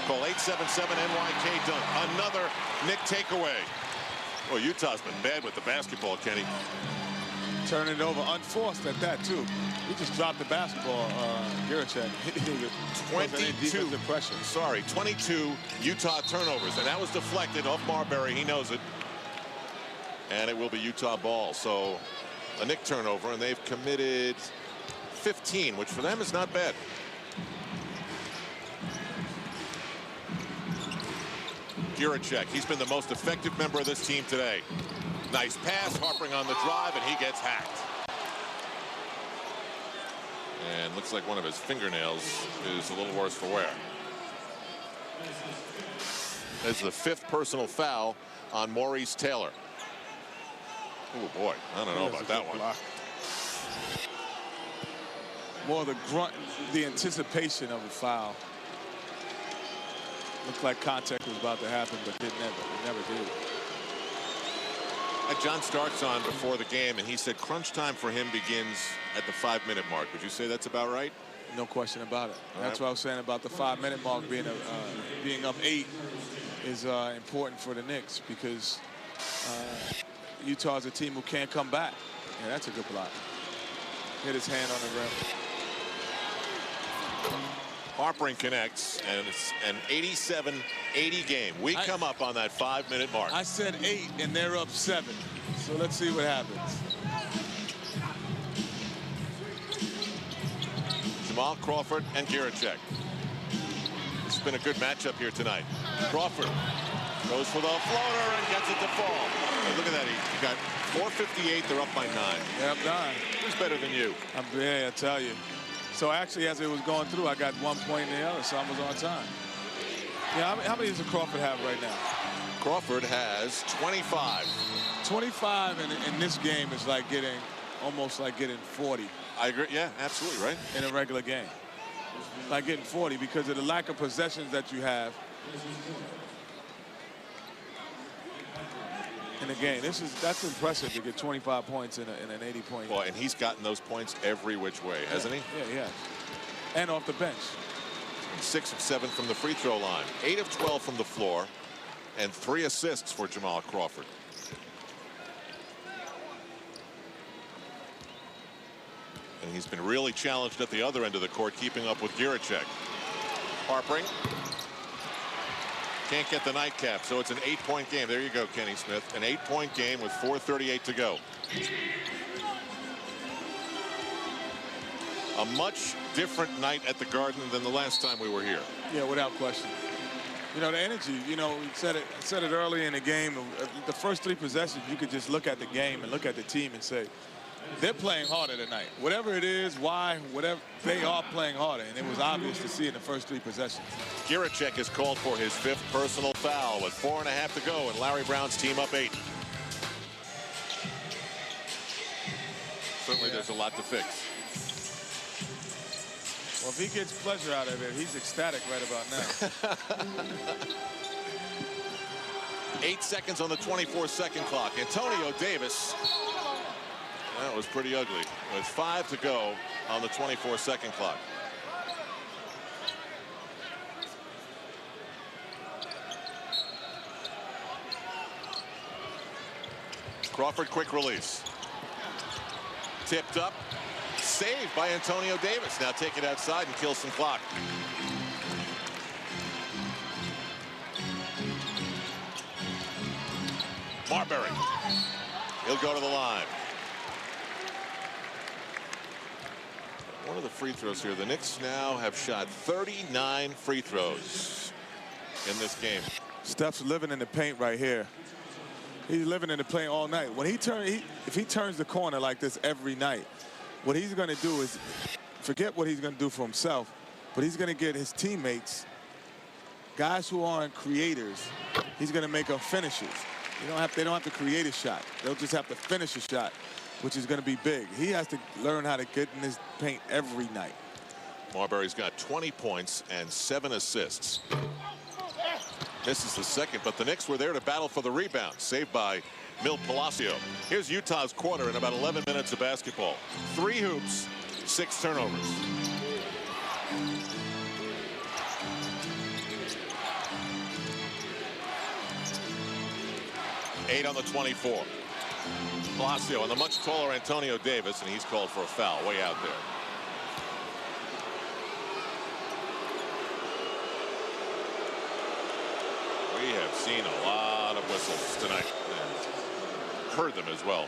Call 877-NYK-DUNK. Another Knicks takeaway. Well, Utah's been bad with the basketball, Kenny. Turning it over unforced at that, too. He just dropped the basketball, Giriček. 22 Utah turnovers, and that was deflected off Marbury. He knows it. And it will be Utah ball. So a Knicks turnover, and they've committed 15, which for them is not bad. Giriček, he's been the most effective member of this team today. Nice pass, Harpering on the drive, and he gets hacked. And looks like one of his fingernails is a little worse for wear. That's the 5th personal foul on Maurice Taylor. Oh boy, I don't know about that one. More the grunt, the anticipation of a foul. Looked like contact was about to happen, but it never did. Had John Starks on before the game, and he said crunch time for him begins at the 5-minute mark. Would you say that's about right? No question about it. All That's right. what I was saying about the 5-minute mark being up 8 is important for the Knicks because Utah's a team who can't come back. Yeah, that's a good block. Hit his hand on the rim. Harpering connects, and it's an 87-80 game. We come up on that 5-minute mark. I said 8, and they're up 7. So let's see what happens. Jamal Crawford and Giriček. It's been a good matchup here tonight. Crawford goes for the floater and gets it to fall. Hey, look at that. He got 4:58. They're up by 9. They're up 9. Who's better than you? Yeah, I tell you. So actually, as it was going through, I got 1 point in the other, so I was on time. Yeah, how many does Crawford have right now? Crawford has 25. 25 in this game is like almost like getting 40. I agree. Yeah, absolutely right. In a regular game. Like getting 40 because of the lack of possessions that you have in the game. That's impressive to get 25 points in an 80-point game. Well, and he's gotten those points every which way, hasn't he? Yeah. And off the bench. 6 of 7 from the free throw line. 8 of 12 from the floor. And 3 assists for Jamal Crawford. And he's been really challenged at the other end of the court, keeping up with Giriček. Harpering. Can't get the nightcap, so it's an 8-point game. There you go, Kenny Smith. An 8-point game with 4:38 to go. A much different night at the Garden than the last time we were here. Yeah, without question. You know, the energy, we said it early in the game. The first 3 possessions, you could just look at the game and look at the team and say, they're playing harder tonight. Whatever it is, why, whatever, they are playing harder. And it was obvious to see in the first 3 possessions. Giriček is called for his 5th personal foul with 4.5 to go, and Larry Brown's team up 8. Certainly there's a lot to fix. Well, if he gets pleasure out of it, he's ecstatic right about now. 8 seconds on the 24-second clock. Antonio Davis. That was pretty ugly. With 5 to go on the 24-second clock. Crawford, quick release. Tipped up. Saved by Antonio Davis. Now take it outside and kill some clock. Marbury. He'll go to the line. One of the free throws here. The Knicks now have shot 39 free throws in this game. Steph's living in the paint right here. He's living in the paint all night. When if he turns the corner like this every night, what he's going to do is forget what he's going to do for himself, but he's going to get his teammates, guys who aren't creators, he's going to make them finishers. They don't have to create a shot. They'll just have to finish a shot, which is going to be big. He has to learn how to get in his paint every night. Marbury's got 20 points and 7 assists. Misses the second, but the Knicks were there to battle for the rebound. Saved by Milt Palacio. Here's Utah's quarter in about 11 minutes of basketball. 3 hoops, 6 turnovers. Eight on the 24. Palacio and the much taller Antonio Davis, and he's called for a foul way out there. We have seen a lot of whistles tonight and heard them as well.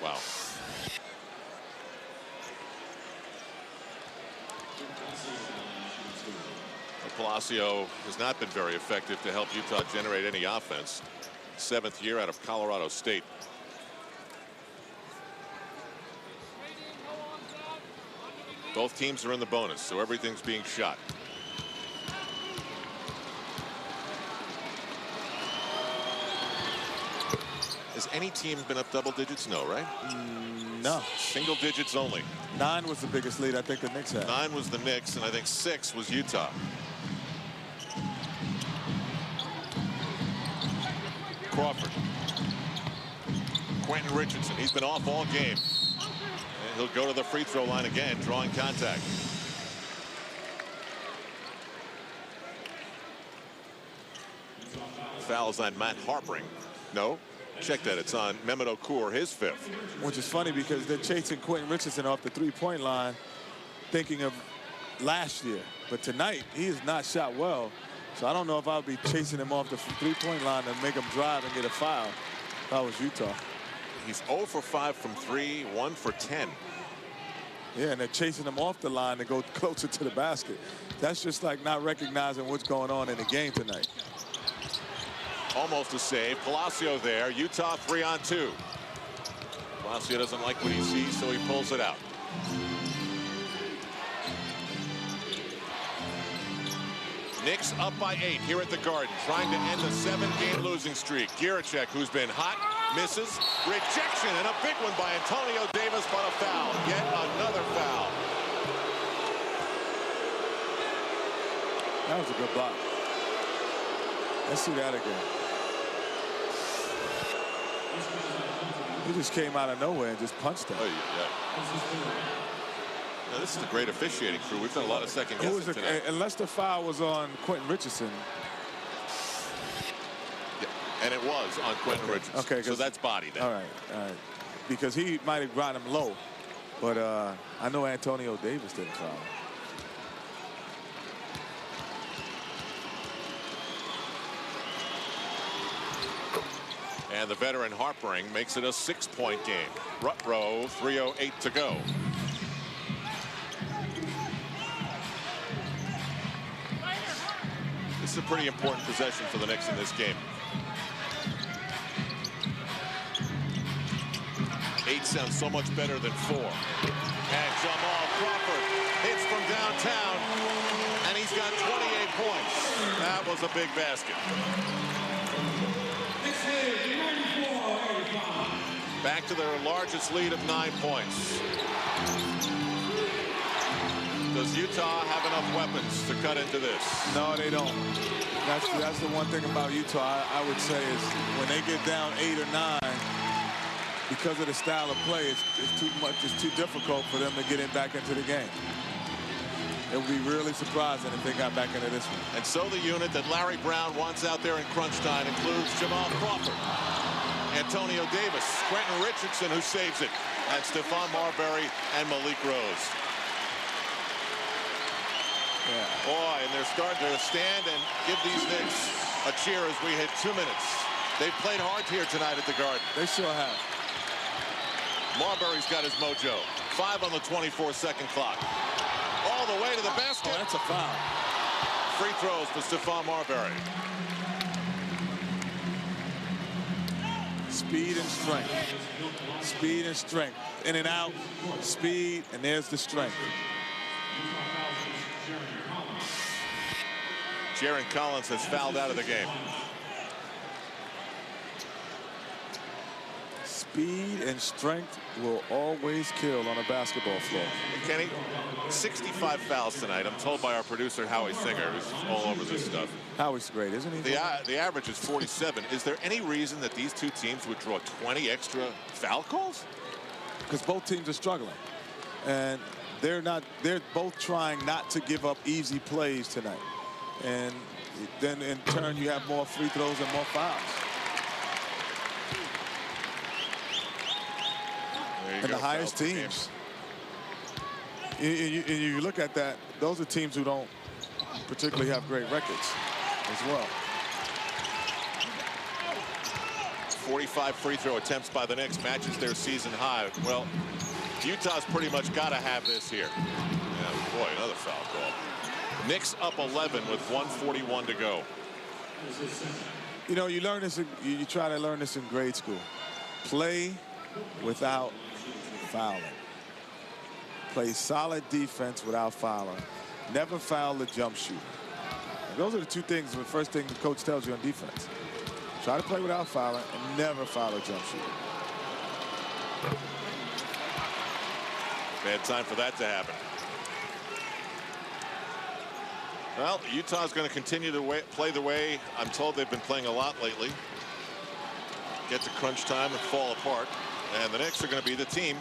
Wow. Palacio has not been very effective to help Utah generate any offense. 7th year out of Colorado State. Both teams are in the bonus, so everything's being shot. Has any team been up double digits? No, right? No. Single digits only. 9 was the biggest lead I think the Knicks had. 9 was the Knicks, and I think 6 was Utah. Crawford. Quentin Richardson. He's been off all game. And he'll go to the free throw line again, drawing contact. Fouls on Matt Harpring. No. Check that. It's on Mehmet Okur, his 5th. Which is funny because they're chasing Quentin Richardson off the three-point line, thinking of last year. But tonight, he has not shot well. So I don't know if I'll be chasing him off the three-point line and make him drive and get a foul if I was Utah. He's 0 for 5 from 3, 1 for 10. Yeah, and they're chasing him off the line to go closer to the basket. That's just like not recognizing what's going on in the game tonight. Almost a save. Palacio there. Utah 3-on-2. Palacio doesn't like what he sees, so he pulls it out. Knicks up by 8 here at the Garden, trying to end a 7-game losing streak. Giriček, who's been hot, misses. Rejection, and a big one by Antonio Davis, but a foul. Yet another foul. That was a good block. Let's see that again. He just came out of nowhere and just punched him. Oh, yeah. Now, this is a great officiating crew. We've done a lot of second guessing today. Unless the foul was on Quentin Richardson. Yeah, and it was on Quentin Richardson. Okay, so that's body then. All right. Because he might have brought him low. But I know Antonio Davis didn't foul him. And the veteran Harpring makes it a 6-point game. Rutrow, 3:08 to go. This is a pretty important possession for the Knicks in this game. 8 sounds so much better than 4. And Jamal Crawford hits from downtown, and he's got 28 points. That was a big basket. Back to their largest lead of 9 points. Does Utah have enough weapons to cut into this? No, they don't. That's the one thing about Utah I would say is when they get down 8 or 9, because of the style of play, it's too much. It's too difficult for them to get back into the game. It would be really surprising if they got back into this one. And so the unit that Larry Brown wants out there in crunch time includes Jamal Crawford, Antonio Davis, Quentin Richardson, who saves it, and Stephon Marbury and Malik Rose. Yeah. Boy, and they're starting to stand and give these Knicks a cheer as we hit 2 minutes. They've played hard here tonight at the Garden. They sure have. Marbury's got his mojo. 5 on the 24-second clock. All the way to the basket. Oh, that's a foul. Free throws for Stephon Marbury. Speed and strength. Speed and strength. In and out. Speed, and there's the strength. Jaron Collins has fouled out of the game. Speed and strength will always kill on a basketball floor. Kenny, 65 fouls tonight. I'm told by our producer, Howie Singer, who's all over this stuff. Howie's great, isn't he? The average is 47. Is there any reason that these two teams would draw 20 extra foul calls? Because both teams are struggling. And they're both trying not to give up easy plays tonight. And then in turn, you have more free throws and more fouls. And the highest teams. You look at that, those are teams who don't particularly have great records as well. 45 free throw attempts by the Knicks matches their season high. Well, Utah's pretty much got to have this here. Yeah, boy, another foul call. Knicks up 11 with 1:41 to go. You know, you learn this. You try to learn this in grade school. Play without fouling. Play solid defense without fouling. Never foul the jump shooter. And those are the two things, the first thing the coach tells you on defense. Try to play without fouling and never foul a jump shooter. Bad time for that to happen. Well, Utah's going to continue to play the way I'm told they've been playing a lot lately. Get to crunch time and fall apart. And the Knicks are going to be the team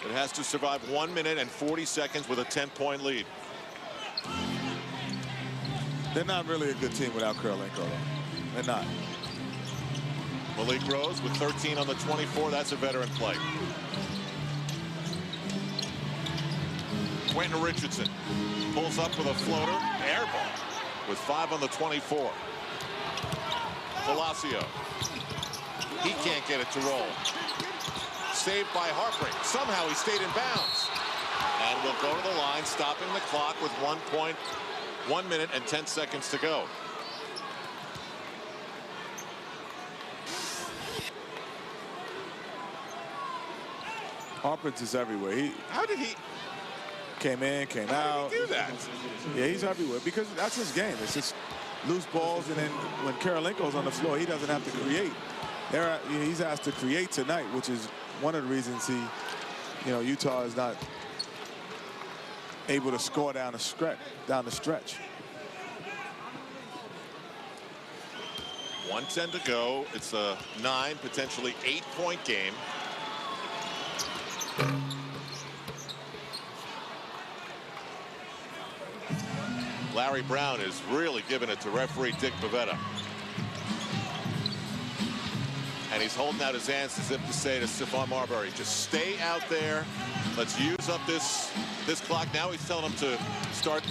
that has to survive 1 minute and 40 seconds with a 10-point lead. They're not really a good team without Kirilenko, though. They're not. Malik Rose with 13 on the 24. That's a veteran play. Quentin Richardson pulls up with a floater. Air ball with 5 on the 24. Palacio. He can't get it to roll. Saved by Harper. Somehow he stayed in bounds. And will go to the line, stopping the clock with 1 minute and 10 seconds to go. Harper's is everywhere. How did he? Came in, came out. How did he do that? Yeah, he's everywhere because that's his game. It's just loose balls, and then when Kirilenko's on the floor, he doesn't have to create. He's asked to create tonight, which is one of the reasons Utah is not able to score down the stretch. 1:10 to go. It's a 9, potentially 8-point game. Larry Brown is really giving it to referee Dick Bavetta. And he's holding out his hands as if to say to Stephon Marbury, just stay out there. Let's use up this clock. Now he's telling him to start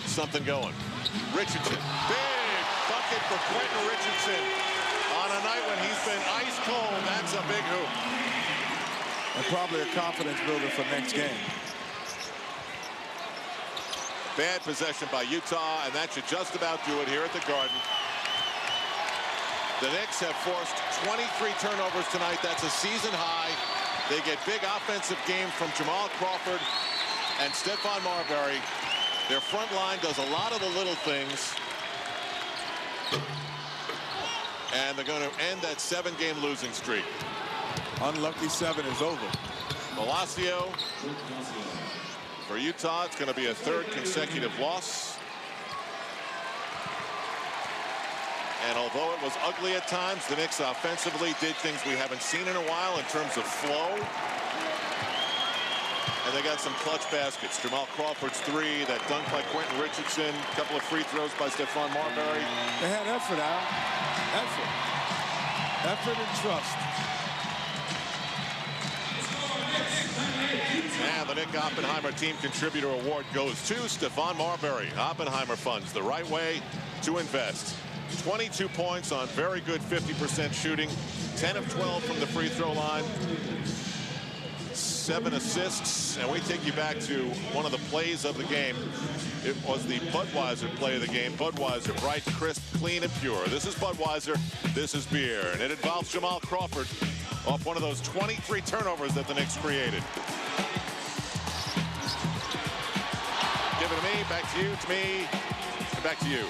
something going. Richardson, big bucket for Quentin Richardson. On a night when he's been ice cold, that's a big hoop. And probably a confidence builder for next game. Bad possession by Utah, and that should just about do it here at the Garden. The Knicks have forced 23 turnovers tonight. That's a season high. They get big offensive games from Jamal Crawford and Stephon Marbury. Their front line does a lot of the little things. And they're going to end that 7-game losing streak. Unlucky 7 is over. Palacio. For Utah, it's going to be a 3rd consecutive loss. And although it was ugly at times, the Knicks offensively did things we haven't seen in a while in terms of flow. And they got some clutch baskets. Jamal Crawford's three, that dunk by Quentin Richardson, a couple of free throws by Stephon Marbury. They had effort, Al. Effort and trust. And the Nick Oppenheimer Team Contributor Award goes to Stephon Marbury. Oppenheimer funds the right way to invest. 22 points on very good 50% shooting. 10 of 12 from the free throw line. 7 assists. And we take you back to one of the plays of the game. It was the Budweiser play of the game. Budweiser, bright, crisp, clean, and pure. This is Budweiser. This is beer. And it involves Jamal Crawford off one of those 23 turnovers that the Knicks created. Give it to me, back to you, and back to you.